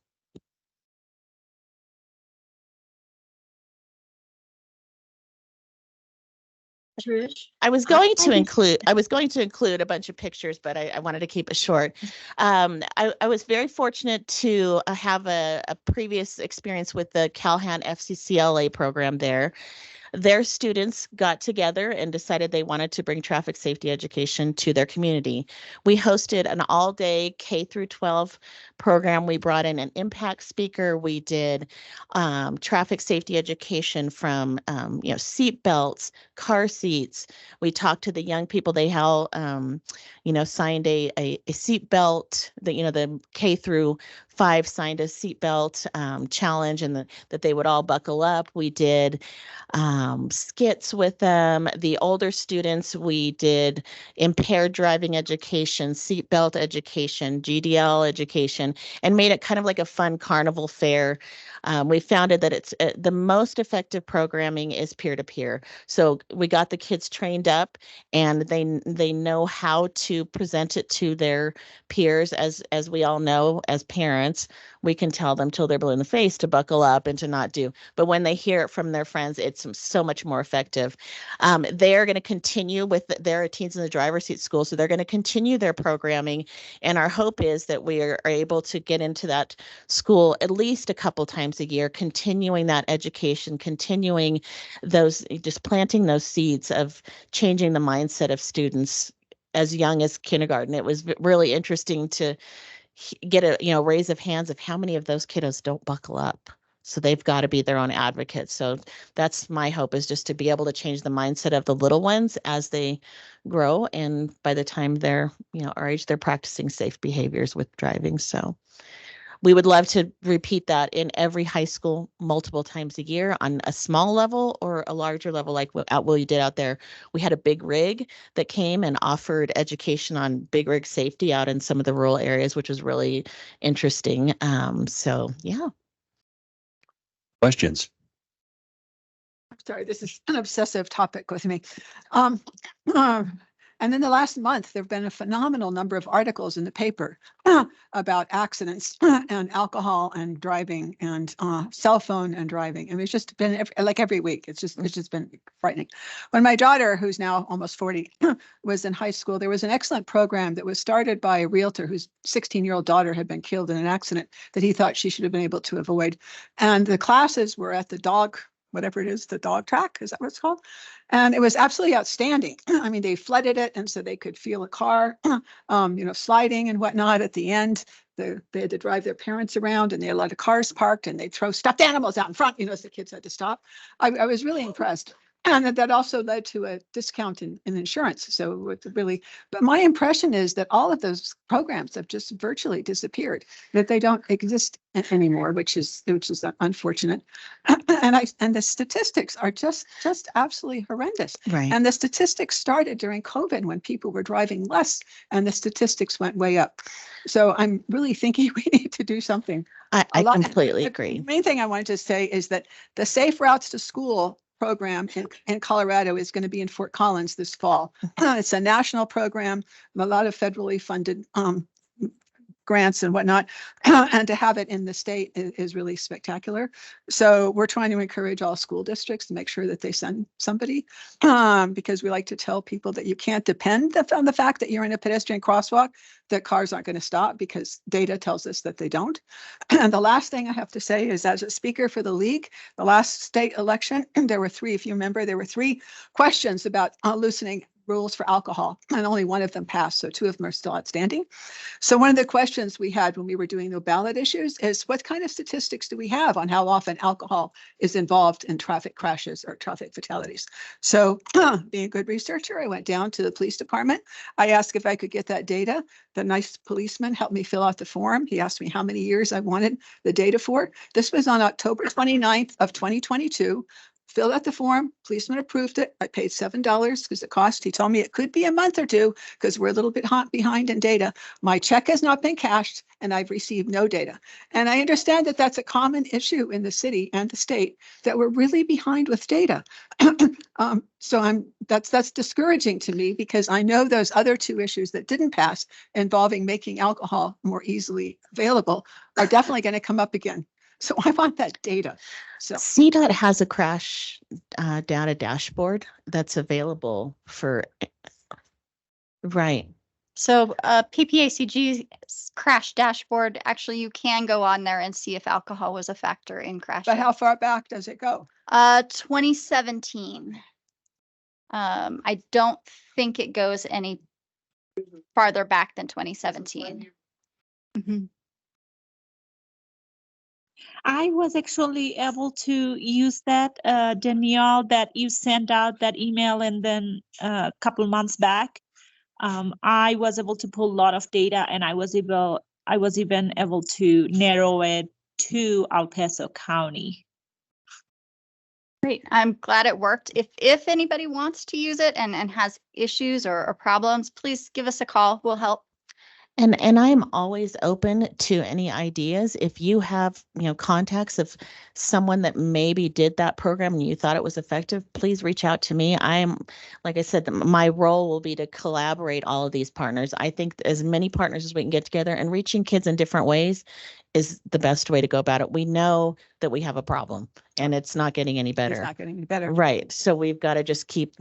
Trish? I was going to include a bunch of pictures, but I wanted to keep it short. I was very fortunate to have a previous experience with the Calhan FCCLA program there. Their students got together and decided they wanted to bring traffic safety education to their community. We hosted an all-day K through 12 program. We brought in an impact speaker. We did traffic safety education from seat belts, car seats. We talked to the young people. They all signed a seat belt. The K through 5 signed a seatbelt challenge, and that they would all buckle up. We did skits with them. The older students, we did impaired driving education, seatbelt education, GDL education, and made it kind of like a fun carnival fair. We found that it's the most effective programming is peer-to-peer. So we got the kids trained up, and they know how to present it to their peers. As we all know, as parents, we can tell them till they're blue in the face to buckle up and to not do. But when they hear it from their friends, it's so much more effective. They're going to continue with their Teens in the Driver's Seat School, so they're going to continue their programming. And our hope is that we are able to get into that school at least a couple times a year, continuing that education, continuing just planting those seeds of changing the mindset of students as young as kindergarten. It was really interesting to get a raise of hands of how many of those kiddos don't buckle up. So they've got to be their own advocates. So that's my hope, is just to be able to change the mindset of the little ones as they grow. And by the time they're, our age, they're practicing safe behaviors with driving. So we would love to repeat that in every high school multiple times a year on a small level or a larger level, like what we did out there. We had a big rig that came and offered education on big rig safety out in some of the rural areas, which was really interesting. So yeah. Questions? I'm sorry, this is an obsessive topic with me. And in the last month, there have been a phenomenal number of articles in the paper about accidents and alcohol and driving and cell phone and driving. I mean, it's just been every week. It's just been frightening. When my daughter, who's now almost 40, was in high school, there was an excellent program that was started by a realtor whose 16-year-old daughter had been killed in an accident that he thought she should have been able to avoid. And the classes were at the dog track, is that what it's called? And it was absolutely outstanding. I mean, they flooded it, and so they could feel a car, sliding and whatnot. At the end, they had to drive their parents around, and they had a lot of cars parked, and they'd throw stuffed animals out in front, so the kids had to stop. I was really impressed. And that also led to a discount in insurance. So it's really, but my impression is that all of those programs have just virtually disappeared, that they don't exist anymore, which is unfortunate. And the statistics are just absolutely horrendous. Right. And the statistics started during COVID when people were driving less, and the statistics went way up. So I'm really thinking we need to do something. I completely agree. The main thing I wanted to say is that the Safe Routes to School program in Colorado is going to be in Fort Collins this fall. It's a national program, a lot of federally funded grants and whatnot, and to have it in the state is really spectacular. So we're trying to encourage all school districts to make sure that they send somebody, because we like to tell people that you can't depend on the fact that you're in a pedestrian crosswalk, that cars aren't going to stop, because data tells us that they don't. And the last thing I have to say is, as a speaker for the league, the last state election, there were three, if you remember, there were three questions about loosening rules for alcohol, and only one of them passed. So two of them are still outstanding. So one of the questions we had when we were doing the ballot issues is, what kind of statistics do we have on how often alcohol is involved in traffic crashes or traffic fatalities? So being a good researcher, I went down to the police department. I asked if I could get that data. The nice policeman helped me fill out the form. He asked me how many years I wanted the data for. This was on October 29th of 2022. Filled out the form, policeman approved it. I paid $7 because it cost. He told me it could be a month or two because we're a little bit behind in data. My check has not been cashed, and I've received no data. And I understand that that's a common issue in the city and the state, that we're really behind with data. So that's discouraging to me, because I know those other two issues that didn't pass, involving making alcohol more easily available, are definitely going to come up again. So I want that data. So CDOT has a crash data dashboard that's available for, right. So PPACG's crash dashboard, actually, you can go on there and see if alcohol was a factor in crashes. but how far back does it go? 2017. I don't think it goes any farther back than 2017. Mhm. I was actually able to use that, Danielle, that you sent out that email and then a couple months back. I was able to pull a lot of data and I was even able to narrow it to El Paso County. Great. I'm glad it worked. If anybody wants to use it and has issues or problems, please give us a call. We'll help. And I'm always open to any ideas. If you have, contacts of someone that maybe did that program and you thought it was effective, please reach out to me. Like I said, my role will be to collaborate all of these partners. I think as many partners as we can get together, and reaching kids in different ways is the best way to go about it. We know that we have a problem and it's not getting any better. It's not getting any better. Right. So we've got to just keep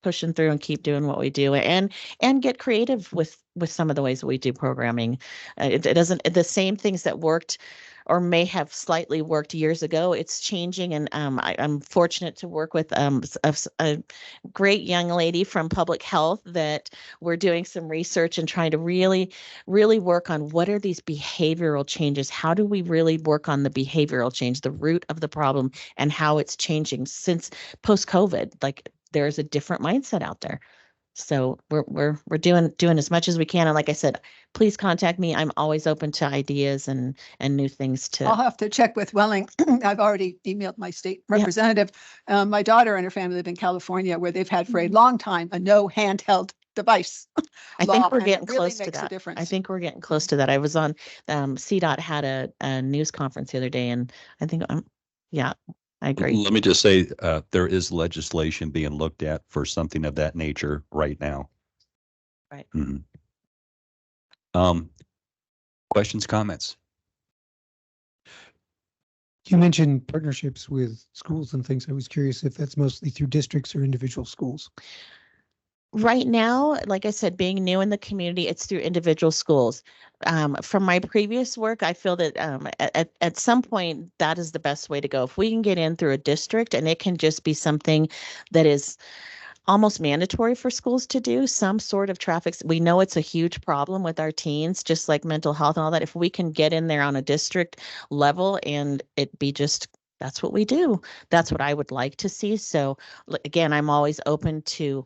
pushing through and keep doing what we do, and get creative with some of the ways that we do programming. It doesn't, the same things that worked or may have slightly worked years ago, it's changing. And I'm fortunate to work with a great young lady from public health that we're doing some research and trying to really, really work on what are these behavioral changes? How do we really work on the behavioral change, the root of the problem, and how it's changing since post-COVID? Like, there's a different mindset out there. So we're doing as much as we can. And like I said, please contact me. I'm always open to ideas and new things I'll to. have to check with Welling. I've already emailed my state representative. My daughter and her family live in California, where they've had for a long time a no handheld device. I law, think we're and it getting really close to makes a that. difference. I think we're getting close to that. I was on CDOT had a news conference the other day, and I think yeah, I agree. Let me just say, there is legislation being looked at for something of that nature right now. Right. Mhm. Questions, comments? You mentioned partnerships with schools and things. I was curious if that's mostly through districts or individual schools. Right now, like I said, being new in the community, it's through individual schools. From my previous work, I feel that at some point that is the best way to go. If we can get in through a district, and it can just be something that is almost mandatory for schools to do, some sort of traffic. We know it's a huge problem with our teens, just like mental health and all that. If we can get in there on a district level and it be just, that's what we do. That's what I would like to see. So again, I'm always open to,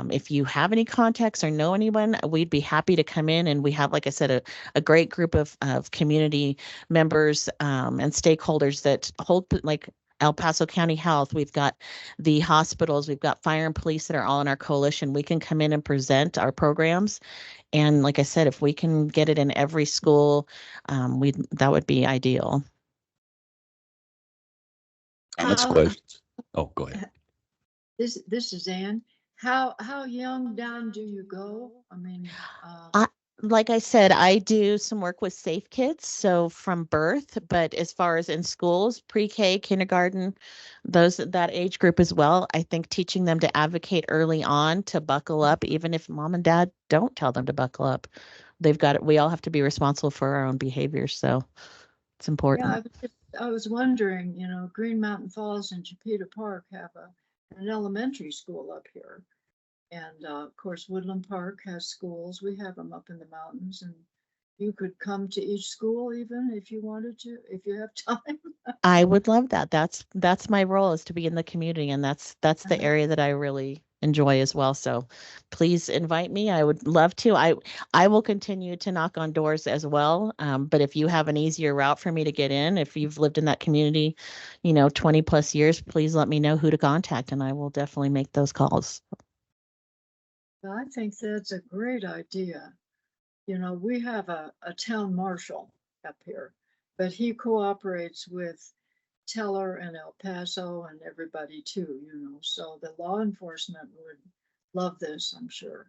if you have any contacts or know anyone, we'd be happy to come in. And we have, like I said, a great group of community members and stakeholders that hold, like El Paso County Health, we've got the hospitals, we've got fire and police that are all in our coalition. We can come in and present our programs. And like I said, if we can get it in every school, that would be ideal. Comments, questions? Oh, go ahead. This is Ann. How young down do you go? I mean, Like I said, I do some work with Safe Kids, so from birth, but as far as in schools, pre-K, kindergarten, that age group as well, I think teaching them to advocate early on to buckle up, even if mom and dad don't tell them to buckle up. They've got it. We all have to be responsible for our own behaviors, so it's important. yeah, I was wondering, Green Mountain Falls and Chipeta Park have an elementary school up here. And of course, Woodland Park has schools. We have them up in the mountains, and you could come to each school even if you wanted to, if you have time. I would love that. That's my role, is to be in the community, and that's the area that I really enjoy as well. So please invite me. I would love to. I will continue to knock on doors as well. But if you have an easier route for me to get in, if you've lived in that community, 20 plus years, please let me know who to contact, and I will definitely make those calls. I think that's a great idea. We have a town marshal up here, but he cooperates with Teller and El Paso and everybody too, so the law enforcement would love this, I'm sure.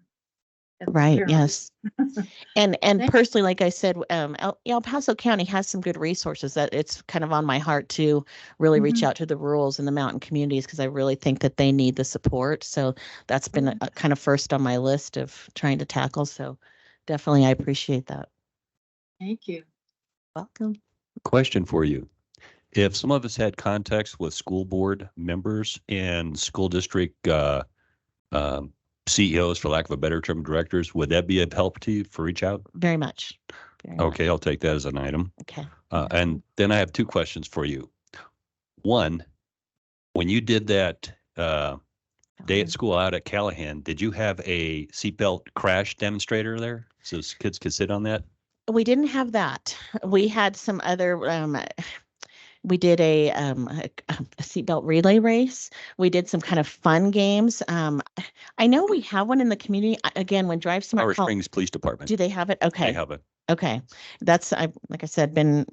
Right, parents. yes. And Thank- personally, like I said, El Paso County has some good resources that it's kind of on my heart to really reach Mhm. out to the rurals and the mountain communities because I really think that they need the support. So that's been kind of first on my list of trying to tackle. So definitely, I appreciate that. Thank you. Welcome. Question for you. If some of us had contacts with school board members and school district CEOs, for lack of a better term, directors, would that be a help to you for reach out? Very much. Very much. Okay, I'll take that as an item. Okay. And then I have two questions for you. One, when you did that day at school out at Callahan, did you have a seatbelt crash demonstrator there so kids could sit on that? We didn't have that. We had some other we did a seatbelt relay race. We did some kind of fun games. I know we have one in the community. Again, when Drive Smart Power call, Springs Police Department. do they have it? Okay. They have it. Okay. That's like I said, been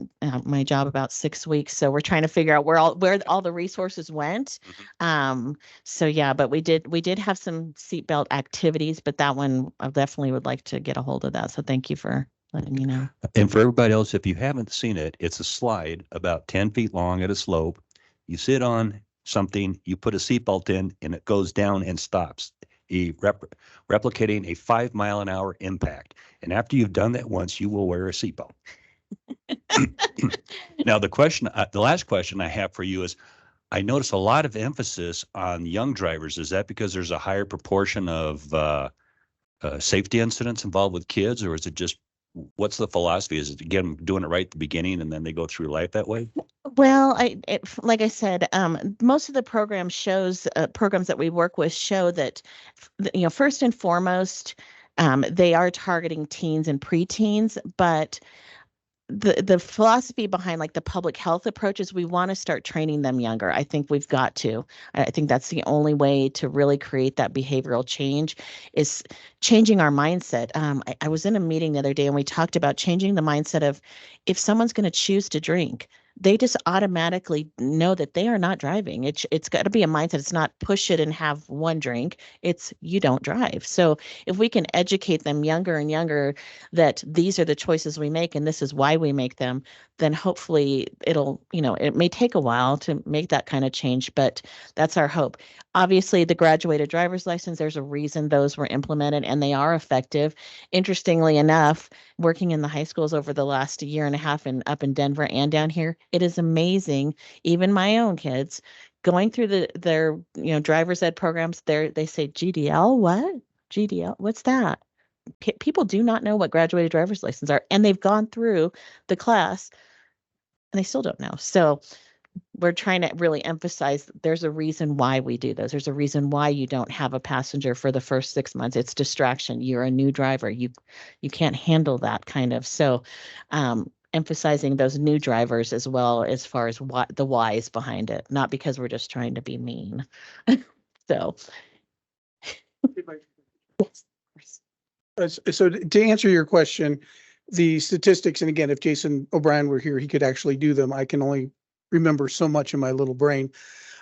my job about 6 weeks. So we're trying to figure out where all the resources went. So yeah, but we did have some seatbelt activities, but that one I definitely would like to get a hold of that. So thank you for letting me know. And for everybody else, if you haven't seen it, it's a slide about 10 feet long at a slope. You sit on something, you put a seatbelt in, and it goes down and stops, replicating a 5-mile-an-hour impact. And after you've done that once, you will wear a seatbelt. Now, the last question I have for you is, I notice a lot of emphasis on young drivers. Is that because there's a higher proportion of safety incidents involved with kids, or is it just, what's the philosophy? Is it, again, doing it right at the beginning and then they go through life that way? Well, like I said, most of the programs that we work with show that, first and foremost, they are targeting teens and preteens, but the philosophy behind like the public health approach is we want to start training them younger. I think we've got to. I think that's the only way to really create that behavioral change is changing our mindset. I was in a meeting the other day and we talked about changing the mindset of if someone's going to choose to drink, they just automatically know that they are not driving. It's got to be a mindset. It's not push it and have one drink. It's you don't drive. So if we can educate them younger and younger that these are the choices we make and this is why we make them, then hopefully it may take a while to make that kind of change, but that's our hope. Obviously, the graduated driver's license, there's a reason those were implemented and they are effective. Interestingly enough, working in the high schools over the last year and a half and up in Denver and down here, it is amazing. Even my own kids going through their driver's ed programs, they say GDL, what? GDL, what's that? People do not know what graduated driver's license are, and they've gone through the class and they still don't know. So we're trying to really emphasize there's a reason why we do those. There's a reason why you don't have a passenger for the first 6 months. It's distraction. You're a new driver. You can't handle that kind of. So emphasizing those new drivers as well as far as what the whys behind it, not because we're just trying to be mean. So. So to answer your question, the statistics, and again, if Jason O'Brien were here, he could actually do them. I can only remember so much in my little brain.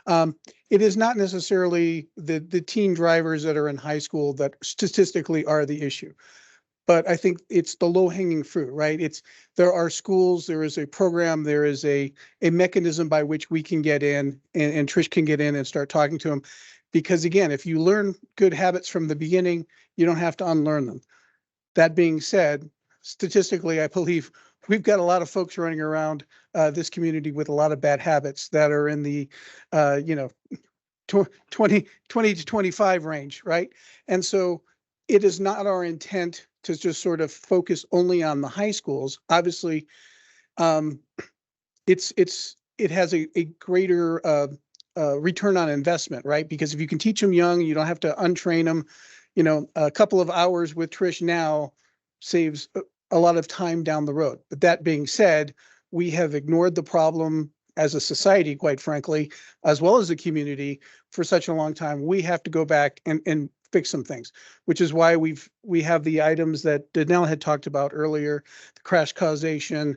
It is not necessarily the teen drivers that are in high school that statistically are the issue. But I think it's the low hanging fruit, right? There are schools, there is a program, there is a mechanism by which we can get in and Trish can get in and start talking to them. Because again, if you learn good habits from the beginning, you don't have to unlearn them. That being said, statistically, I believe we've got a lot of folks running around this community with a lot of bad habits that are in the, 20 to 25 range, right? And so it is not our intent to just sort of focus only on the high schools. Obviously, it has a greater return on investment, right? Because if you can teach them young, you don't have to untrain them. A couple of hours with Trish now saves a lot of time down the road. But that being said, we have ignored the problem as a society, quite frankly, as well as the community for such a long time. We have to go back and fix some things, which is why we have the items that Danelle had talked about earlier, the crash causation,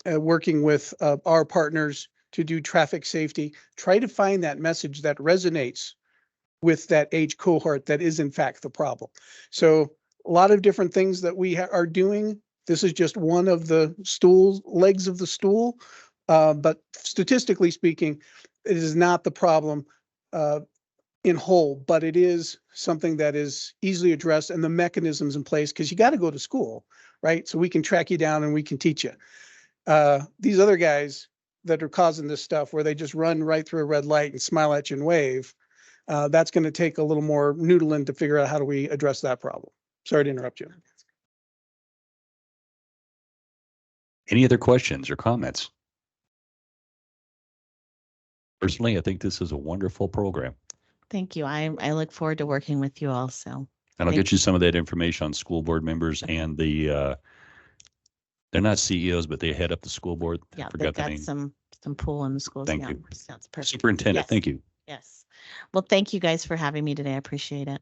working with our partners to do traffic safety, try to find that message that resonates with that age cohort that is in fact the problem. So a lot of different things that we are doing. This is just one of the legs of the stool. But statistically speaking, it is not the problem in whole, but it is something that is easily addressed and the mechanisms in place, because you got to go to school, right? So we can track you down and we can teach you. These other guys that are causing this stuff where they just run right through a red light and smile at you and wave, that's going to take a little more noodling to figure out how do we address that problem. Sorry to interrupt you. Any other questions or comments? Personally, I think this is a wonderful program. Thank you. I look forward to working with you also. And I'll Thank get you some of that information on school board members and the, they're not CEOs, but they head up the school board. I Yeah, forgot they've the got name. some pull in the schools. Thank Yeah, you. sounds perfect. Superintendent, Yes. thank you. Yes. Well, thank you guys for having me today. I appreciate it.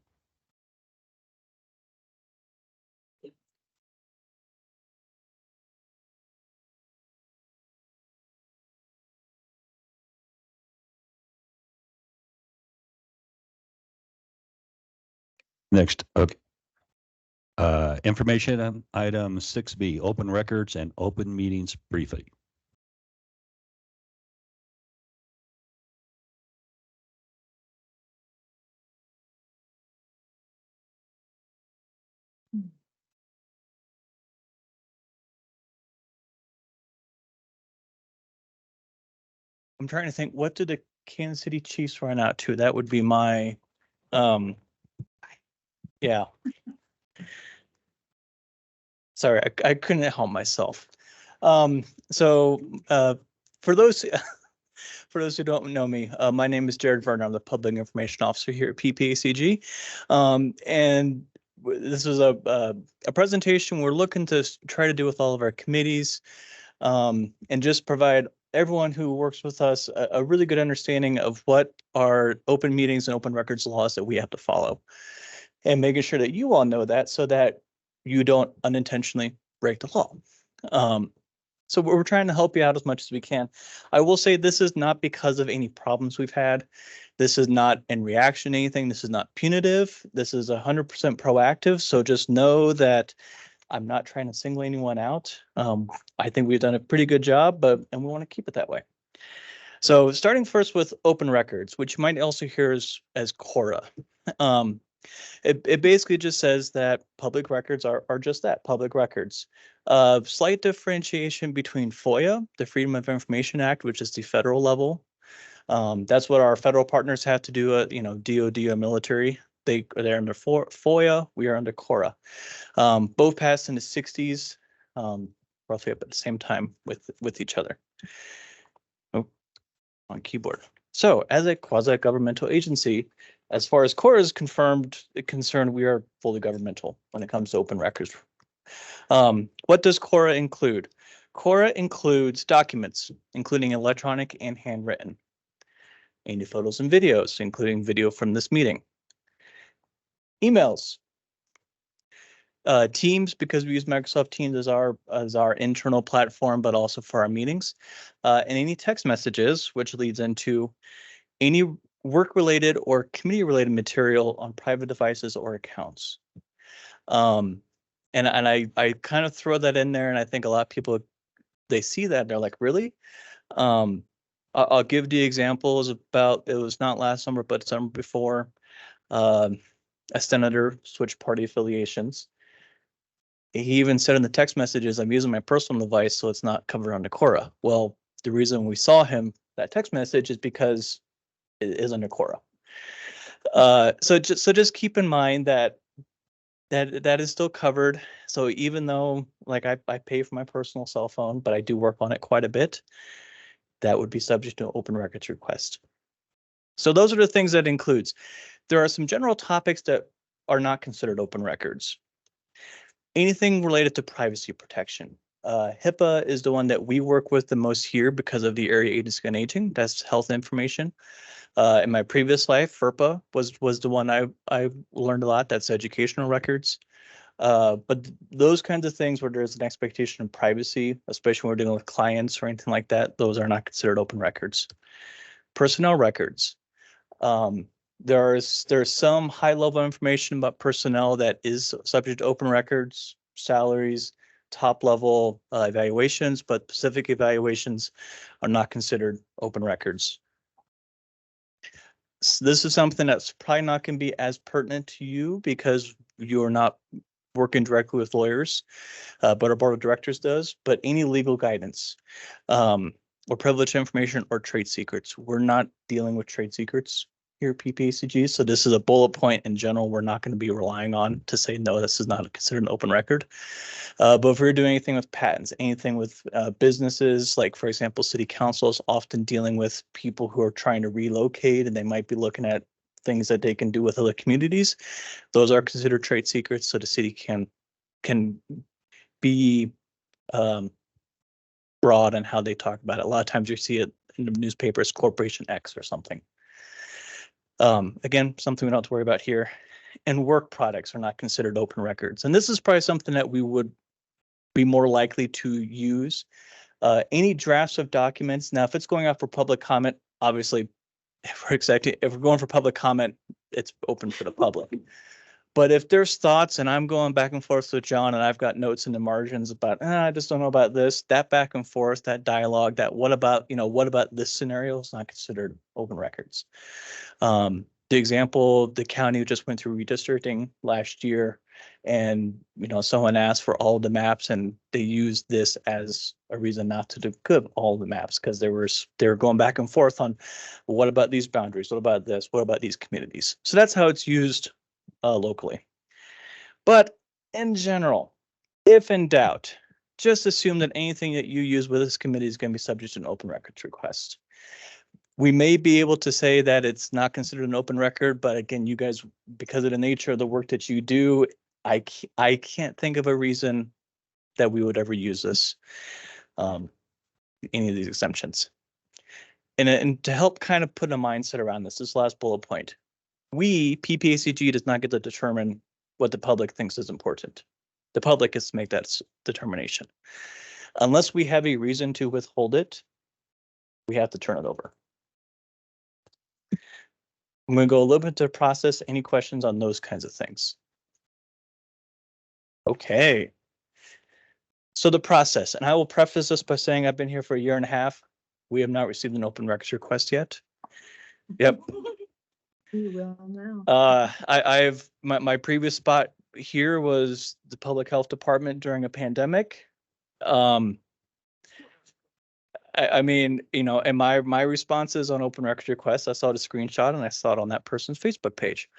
Next, okay. Information on item 6B, open records and open meetings briefing. I'm trying to think, what did the Kansas City Chiefs run out to? That would be my, yeah. Sorry, I couldn't help myself. So for those for those who don't know me, my name is Jared Verner. I'm the Public Information Officer here at PPACG. And this is a presentation we're looking to try to do with all of our committees, and just provide everyone who works with us a really good understanding of what are open meetings and open records laws that we have to follow, and making sure that you all know that so that you don't unintentionally break the law. So we're trying to help you out as much as we can. I will say this is not because of any problems we've had. This is not in reaction to anything. This is not punitive. This is 100% proactive. So just know that I'm not trying to single anyone out. I think we've done a pretty good job, and we want to keep it that way. So starting first with open records, which you might also hear as CORA. It basically just says that public records are just that, public records. Slight differentiation between FOIA, the Freedom of Information Act, which is the federal level. That's what our federal partners have to do, DOD or military. They're under FOIA, we are under CORA. Both passed in the 60s, roughly up at the same time with each other. Oh, on keyboard. So as a quasi-governmental agency, as far as CORA is concerned, we are fully governmental when it comes to open records. What does CORA include? CORA includes documents, including electronic and handwritten. Any photos and videos, including video from this meeting. Emails. Teams, because we use Microsoft Teams as our internal platform, but also for our meetings. And any text messages, which leads into any work-related or committee-related material on private devices or accounts. And I kind of throw that in there, and I think a lot of people, they see that and they're like, really? I'll give the examples about, it was not last summer, but summer before, a senator switched party affiliations. He even said in the text messages, I'm using my personal device, so it's not covered under CORA. Well, the reason we saw him, that text message, is because it is under CORA. So just keep in mind that is still covered. So even though, like, I pay for my personal cell phone, but I do work on it quite a bit, that would be subject to an open records request. So those are the things that includes. There are some general topics that are not considered open records. Anything related to privacy protection. HIPAA is the one that we work with the most here because of the Area Agency on Aging. That's health information. In my previous life, FERPA was the one I learned a lot. That's educational records. But those kinds of things where there's an expectation of privacy, especially when we're dealing with clients or anything like that, those are not considered open records. Personnel records. There's some high level information about personnel that is subject to open records, salaries, top level evaluations, but specific evaluations are not considered open records. This is something that's probably not going to be as pertinent to you because you're not working directly with lawyers, but our board of directors does. But any legal guidance or privileged information or trade secrets, we're not dealing with trade secrets here at PPACG. So this is a bullet point in general we're not going to be relying on to say, no, this is not considered an open record. But if we're doing anything with patents, anything with businesses, like for example, city council is often dealing with people who are trying to relocate and they might be looking at things that they can do with other communities. Those are considered trade secrets, so the city can be broad on how they talk about it. A lot of times you see it in the newspapers, Corporation X or something. Again, something we don't have to worry about here. And work products are not considered open records. And this is probably something that we would be more likely to use. Any drafts of documents. Now, if it's going out for public comment, obviously, if we're going for public comment, it's open for the public. But if there's thoughts and I'm going back and forth with John and I've got notes in the margins about, I just don't know about this, that back and forth, that dialogue, that what about this scenario is not considered open records. The example, the county just went through redistricting last year and, someone asked for all the maps and they used this as a reason not to give all the maps because they were going back and forth on what about these boundaries? What about this? What about these communities? So that's how it's used locally. But in general, if in doubt, just assume that anything that you use with this committee is going to be subject to an open records request. We may be able to say that it's not considered an open record, but again, you guys, because of the nature of the work that you do, I can't think of a reason that we would ever use this, any of these exemptions. And to help kind of put a mindset around this last bullet point, we, PPACG, does not get to determine what the public thinks is important. The public gets to make that determination. Unless we have a reason to withhold it, we have to turn it over. I'm going to go a little bit into the process. Any questions on those kinds of things? Okay. So the process, and I will preface this by saying I've been here for a year and a half. We have not received an open records request yet. Yep. You will now. I've my previous spot here was the public health department during a pandemic. I mean, and my responses on open records requests, I saw the screenshot and I saw it on that person's Facebook page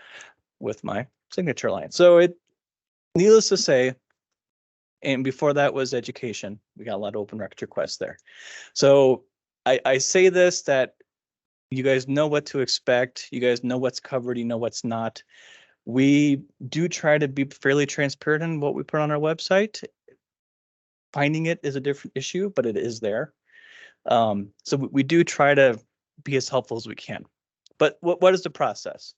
with my signature line. So needless to say, and before that was education. We got a lot of open records requests there. So I say this that you guys know what to expect. You guys know what's covered. You know what's not. We do try to be fairly transparent in what we put on our website. Finding it is a different issue, but it is there. So we do try to be as helpful as we can. But what is the process?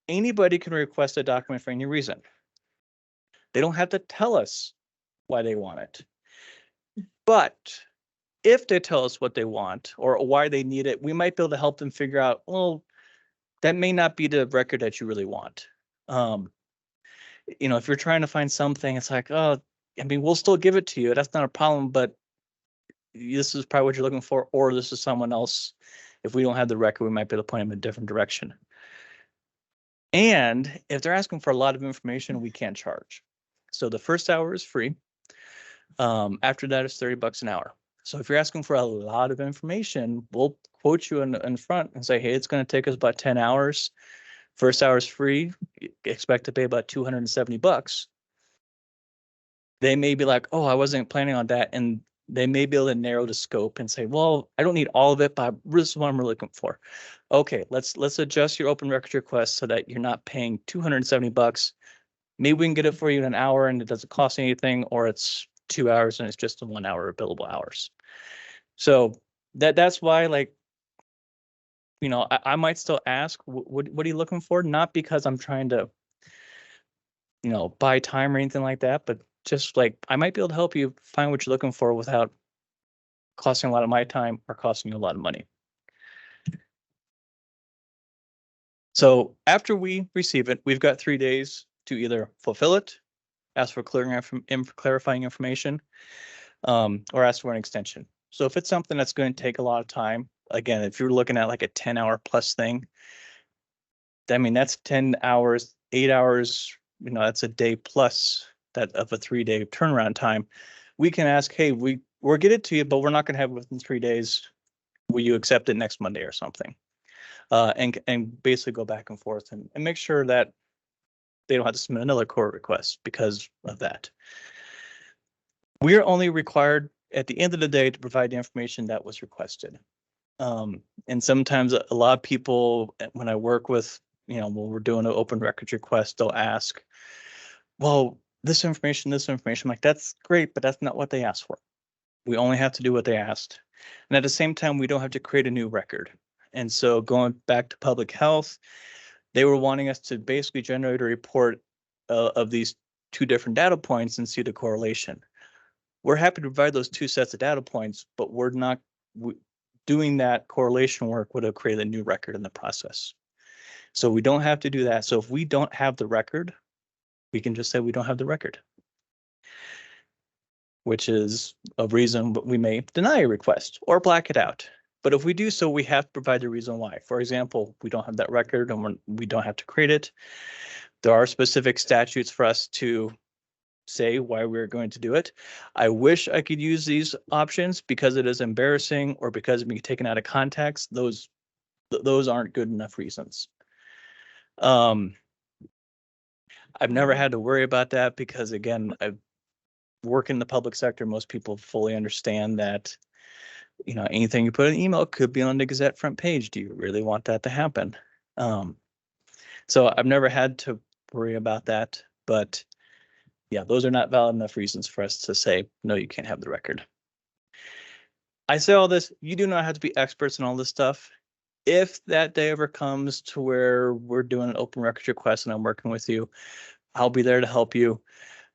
Anybody can request a document for any reason. They don't have to tell us why they want it. But if they tell us what they want or why they need it, we might be able to help them figure out, well, that may not be the record that you really want. If you're trying to find something, it's like, oh, I mean, we'll still give it to you. That's not a problem, but this is probably what you're looking for, or this is someone else. If we don't have the record, we might be able to point them in a different direction. And if they're asking for a lot of information, we can't charge. So the first hour is free. After that, it's $30 an hour. So if you're asking for a lot of information, we'll quote you in front and say, hey, it's going to take us about 10 hours. First hour is free. You expect to pay about $270. They may be like, oh, I wasn't planning on that. And they may be able to narrow the scope and say, well, I don't need all of it, but this is what I'm really looking for. Okay, let's adjust your open records request so that you're not paying $270. Maybe we can get it for you in an hour and it doesn't cost anything, or it's 2 hours and it's just 1 hour of billable hours. So that's why, like, I might still ask, what are you looking for? Not because I'm trying to, buy time or anything like that, but just like I might be able to help you find what you're looking for without costing a lot of my time or costing you a lot of money. So after we receive it, we've got 3 days to either fulfill it, ask for clarifying information, or ask for an extension. So if it's something that's going to take a lot of time, again, if you're looking at like a 10-hour plus thing, I mean, that's 10 hours, 8 hours, that's a day plus that of a 3-day turnaround time. We can ask, hey, we'll get it to you, but we're not going to have it within 3 days. Will you accept it next Monday or something? And basically go back and forth and make sure that they don't have to submit another court request because of that. We are only required at the end of the day to provide the information that was requested. And sometimes a lot of people, when I work with, when we're doing an open records request, they'll ask, well, this information, I'm like, that's great, but that's not what they asked for. We only have to do what they asked. And at the same time, we don't have to create a new record. And so going back to public health, they were wanting us to basically generate a report of these 2 different data points and see the correlation. We're happy to provide those 2 sets of data points, but we're not doing that correlation work would have created a new record in the process. So we don't have to do that. So if we don't have the record, we can just say we don't have the record, which is a reason we may deny a request or black it out. But if we do so, we have to provide the reason why. For example, we don't have that record and we don't have to create it. There are specific statutes for us to say why we're going to do it. I wish I could use these options because it is embarrassing or because it can be taken out of context. Those aren't good enough reasons. I've never had to worry about that because, again, I work in the public sector. Most people fully understand that, anything you put in an email could be on the Gazette front page. Do you really want that to happen? So I've never had to worry about that, but yeah, those are not valid enough reasons for us to say, no, you can't have the record. I say all this, you do not have to be experts in all this stuff. If that day ever comes to where we're doing an open records request and I'm working with you, I'll be there to help you.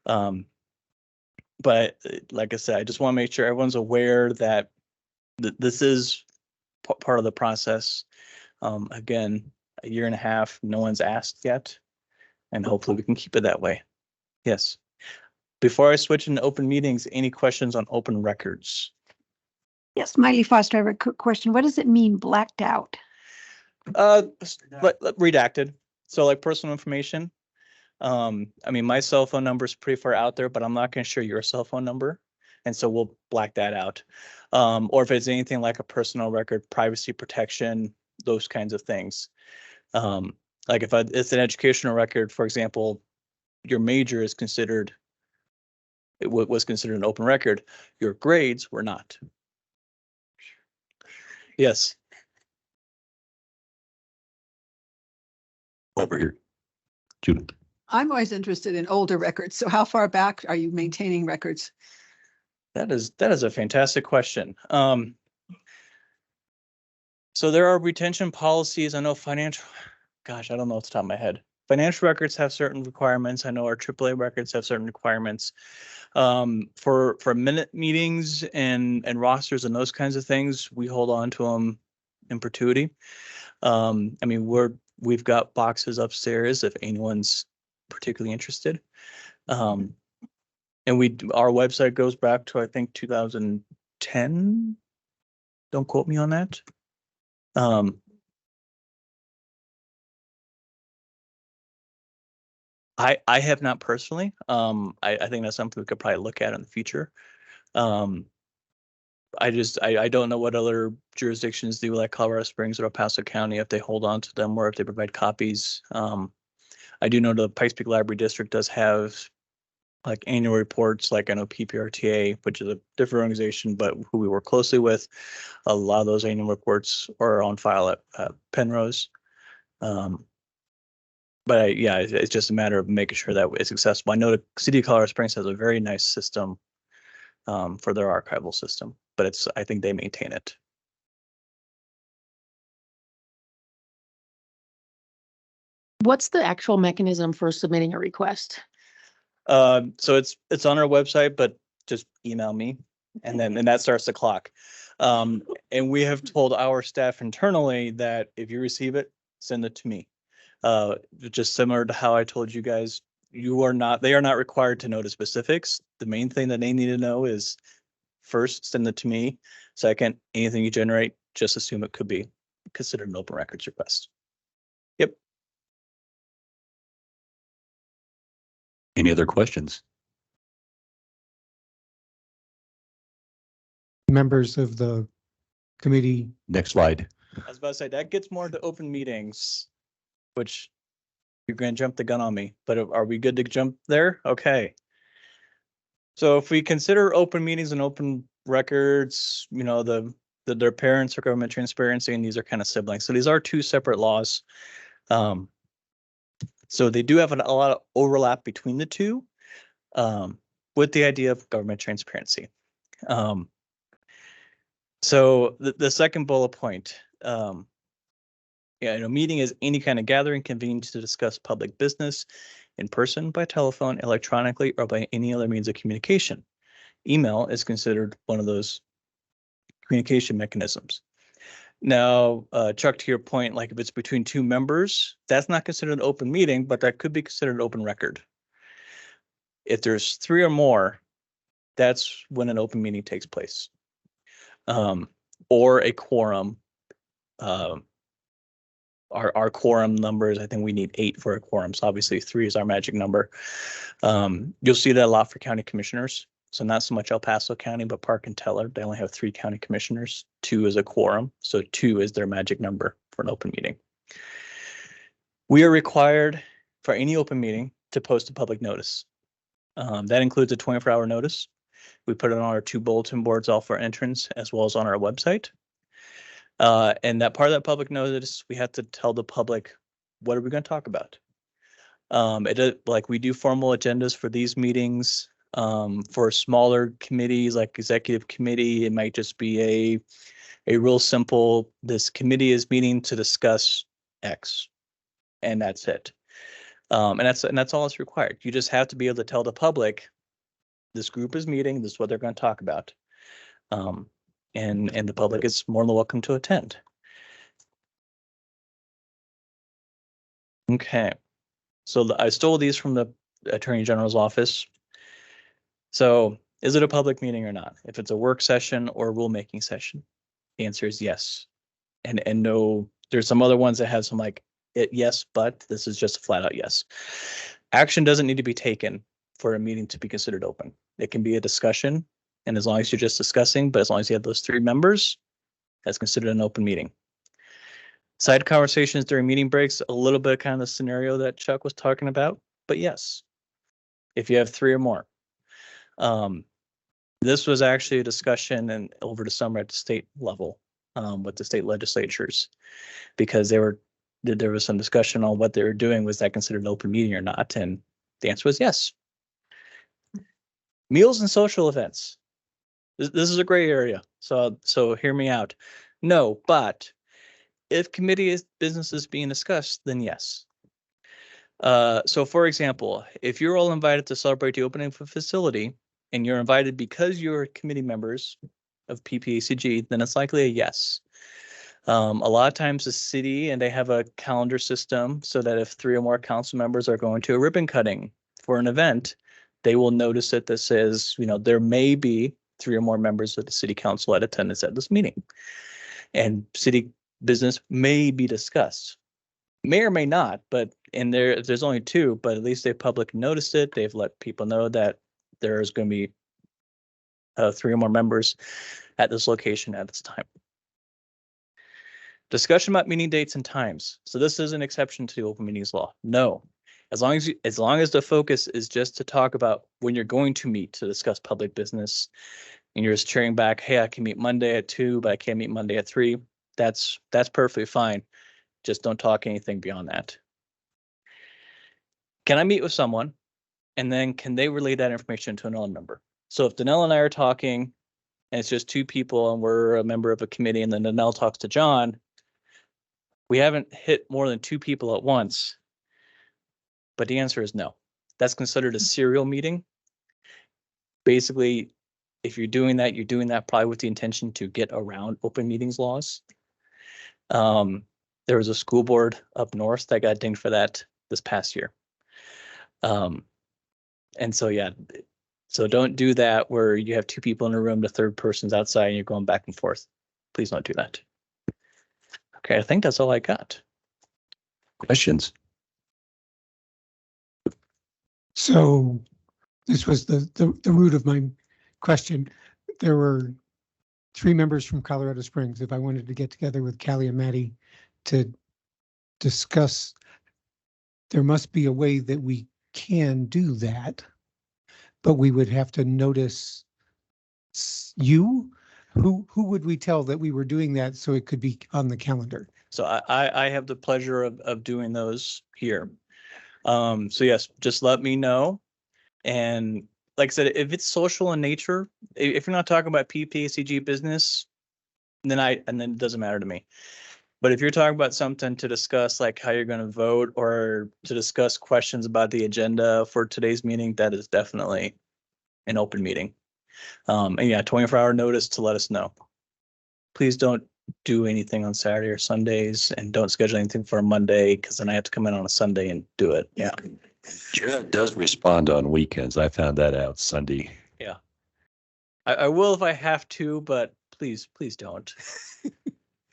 But like I said, I just want to make sure everyone's aware that this is part of the process. Again, a year and a half, no one's asked yet, and hopefully we can keep it that way. Yes. Before I switch into open meetings, any questions on open records? Yes, Miley Foster, I have a quick question. What does it mean blacked out? Redacted. So like personal information. I mean, my cell phone number is pretty far out there, but I'm not going to share your cell phone number. And so we'll black that out. Or if it's anything like a personal record, privacy protection, those kinds of things. Like if it's an educational record, for example, your major is considered, it was considered an open record. Your grades were not. Yes. Over here. Judith. I'm always interested in older records. So how far back are you maintaining records? That is a fantastic question. So there are retention policies. I know financial, gosh, I don't know off the top of my head. Financial records have certain requirements. I know our AAA records have certain requirements. For minute meetings and rosters and those kinds of things, we hold on to them in perpetuity. I mean, we've got boxes upstairs if anyone's particularly interested. And our website goes back to, I think, 2010. Don't quote me on that. I have not personally. I think that's something we could probably look at in the future. I don't know what other jurisdictions do, like Colorado Springs or El Paso County, if they hold on to them or if they provide copies. I do know the Pikes Peak Library District does have like annual reports, like I know PPRTA, which is a different organization, but who we work closely with. A lot of those annual reports are on file at Penrose. But yeah, it's just a matter of making sure that it's accessible. I know the City of Colorado Springs has a very nice system for their archival system, but I think they maintain it. What's the actual mechanism for submitting a request? So it's on our website, but just email me, and that starts the clock. And we have told our staff internally that if you receive it, send it to me. Just similar to how I told you guys, they are not required to know the specifics. The main thing that they need to know is first, send it to me. Second, anything you generate, just assume it could be considered an open records request. Yep. Any other questions? Members of the committee. Next slide. I was about to say, that gets more into open meetings, which you're going to jump the gun on me, but are we good to jump there? Okay. So if we consider open meetings and open records, you know, their parents are government transparency, and these are kind of siblings. So these are two separate laws. So they do have a lot of overlap between the two, with the idea of government transparency. So the second bullet point, meeting is any kind of gathering convened to discuss public business in person, by telephone, electronically, or by any other means of communication. Email is considered one of those communication mechanisms. Now, Chuck, to your point, like if it's between two members, that's not considered an open meeting, but that could be considered an open record. If there's three or more, that's when an open meeting takes place. Or a quorum. Our quorum numbers, I think we need 8 for a quorum. So obviously 3 is our magic number. You'll see that a lot for county commissioners. So not so much El Paso County, but Park and Teller. They only have 3 county commissioners. 2 is a quorum. So 2 is their magic number for an open meeting. We are required for any open meeting to post a public notice. That includes a 24-hour notice. We put it on our 2 bulletin boards, all for entrance, as well as on our website. And that part of that public notice, we have to tell the public, what are we going to talk about? Like we do formal agendas for these meetings. For smaller committees like executive committee, it might just be a real simple, this committee is meeting to discuss X, and that's it. And that's all that's required. You just have to be able to tell the public, this group is meeting, this is what they're going to talk about. And the public is more than welcome to attend. Okay, so I stole these from the Attorney General's office. So is it a public meeting or not? If it's a work session or a rulemaking session, the answer is yes. And no, there's some other ones that have some like yes, but this is just a flat out yes. Action doesn't need to be taken for a meeting to be considered open. It can be a discussion. And as long as you're just discussing, but as long as you have those 3 members, that's considered an open meeting. Side conversations during meeting breaks, a little bit kind of the scenario that Chuck was talking about, but yes, if you have 3 or more. This was actually a discussion and over the summer at the state level with the state legislatures, because there was some discussion on what they were doing. Was that considered an open meeting or not? And the answer was yes. Meals and social events. This is a gray area, so hear me out. No, but if committee business is being discussed, then yes. So for example, if you're all invited to celebrate the opening of a facility and you're invited because you're committee members of PPACG, then it's likely a yes. A lot of times the city, and they have a calendar system so that if 3 or more council members are going to a ribbon cutting for an event, they will notice it that says, there may be 3 or more members of the city council at attendance at this meeting. And city business may be discussed. May or may not, but there's only 2, but at least they've publicly noticed it. They've let people know that there's going to be 3 or more members at this location at this time. Discussion about meeting dates and times. So this is an exception to the open meetings law. No, as long as the focus is just to talk about when you're going to meet to discuss public business, and you're just cheering back, hey, I can meet Monday at 2, but I can't meet Monday at 3. That's perfectly fine. Just don't talk anything beyond that. Can I meet with someone, and then can they relay that information to another member? So if Danelle and I are talking, and it's just 2 people, and we're a member of a committee, and then Danelle talks to John, we haven't hit more than 2 people at once. But the answer is no. That's considered a serial meeting. Basically, if you're doing that probably with the intention to get around open meetings laws. there was a school board up north that got dinged for that this past year. And so, yeah, so don't do that where you have two people in a room, the third person's outside and you're going back and forth. Please don't do that. Okay, I think that's all I got. Questions? So this was the root of my question. There were 3 members from Colorado Springs. If I wanted to get together with Callie and Maddie to discuss, there must be a way that we can do that, but we would have to notice you. Who would we tell that we were doing that so it could be on the calendar? So I have the pleasure of doing those here. So yes, just let me know. And like I said, if it's social in nature, if you're not talking about PPACG business, then it doesn't matter to me. But if you're talking about something to discuss, like how you're going to vote or to discuss questions about the agenda for today's meeting, that is definitely an open meeting. And yeah, 24-hour notice to let us know. Please don't do anything on Saturday or Sundays, and don't schedule anything for a Monday, because then I have to come in on a Sunday and do it. Yeah. Jared does respond on weekends. I found that out Sunday. Yeah. I will if I have to, but please don't.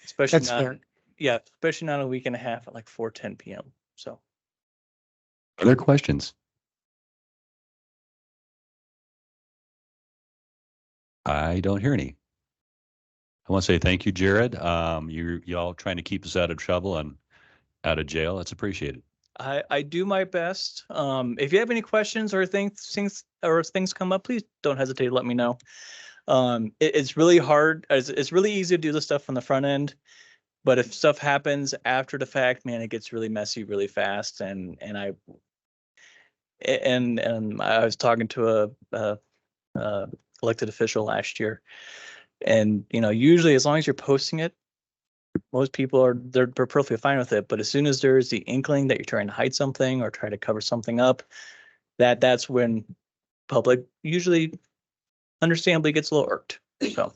Especially That's not, fair. yeah, especially not a week and a half at like 4:10 p.m. So Other questions? I don't hear any. I want to say thank you, Jared. Y'all trying to keep us out of trouble and out of jail. That's appreciated. I do my best. If you have any questions or things come up, please don't hesitate to let me know. It's really hard. It's really easy to do the stuff on the front end, but if stuff happens after the fact, man, it gets really messy really fast. And I was talking to a elected official last year, and usually as long as you're posting it, most people they're perfectly fine with it. But as soon as there's the inkling that you're trying to hide something or try to cover something up, that's when public usually understandably gets a little irked. So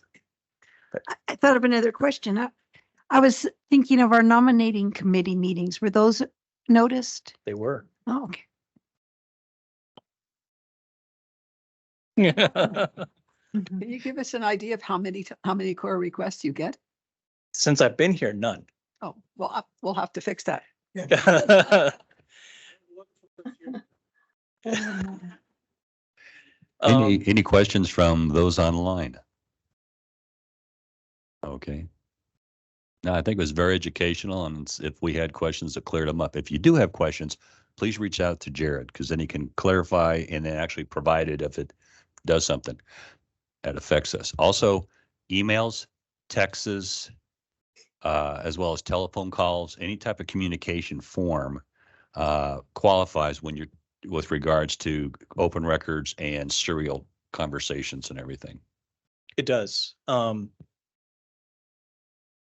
I thought of another question. I was thinking of our nominating committee meetings. Were those noticed? they were. Oh, okay. Can you give us an idea of how many core requests you get? Since I've been here, none. Oh, well, we'll have to fix that. Any questions from those online? Okay. No, I think it was very educational, and if we had questions, it cleared them up. If you do have questions, please reach out to Jared, because then he can clarify and then actually provide it if it does something that affects us. Also, emails, texts, as well as telephone calls, any type of communication form qualifies when you're with regards to open records and serial conversations and everything. It does.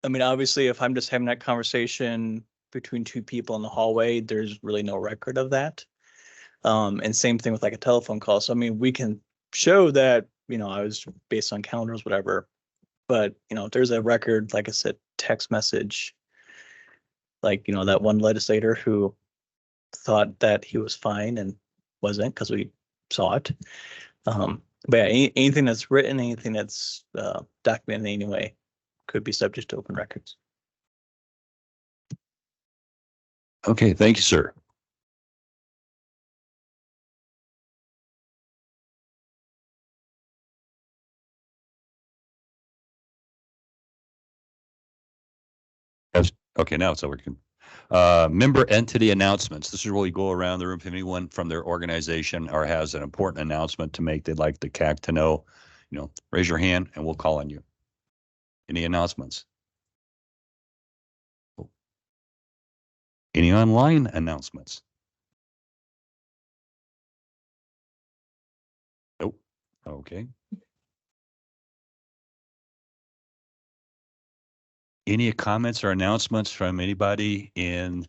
I mean, obviously, if I'm just having that conversation between two people in the hallway, there's really no record of that. And same thing with like a telephone call. So, I mean, we can show that, I was based on calendars, whatever. But, if there's a record, like I said, text message, like, that one legislator who thought that he was fine and wasn't, because we saw it. But yeah, anything that's written, anything that's documented in any way could be subject to open records. Okay, thank you, sir. Okay, now it's over. Member entity announcements. This is where we go around the room. If anyone from their organization or has an important announcement to make, they'd like the CAC to know, raise your hand and we'll call on you. Any announcements? Any online announcements? Nope. Okay. Any comments or announcements from anybody in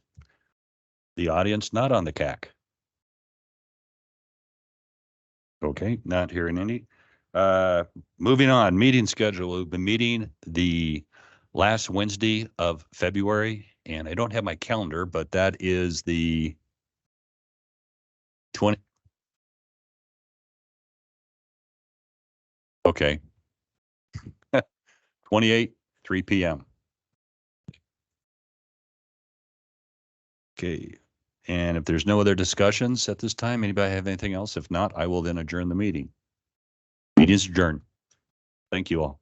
the audience not on the CAC? Okay, not hearing any. Moving on, meeting schedule. We've been meeting the last Wednesday of February And I don't have my calendar, but that is the 20. Okay. 28, 3 p.m. Okay. And if there's no other discussions at this time, anybody have anything else? If not, I will then adjourn the meeting. Meeting is adjourned. Thank you all.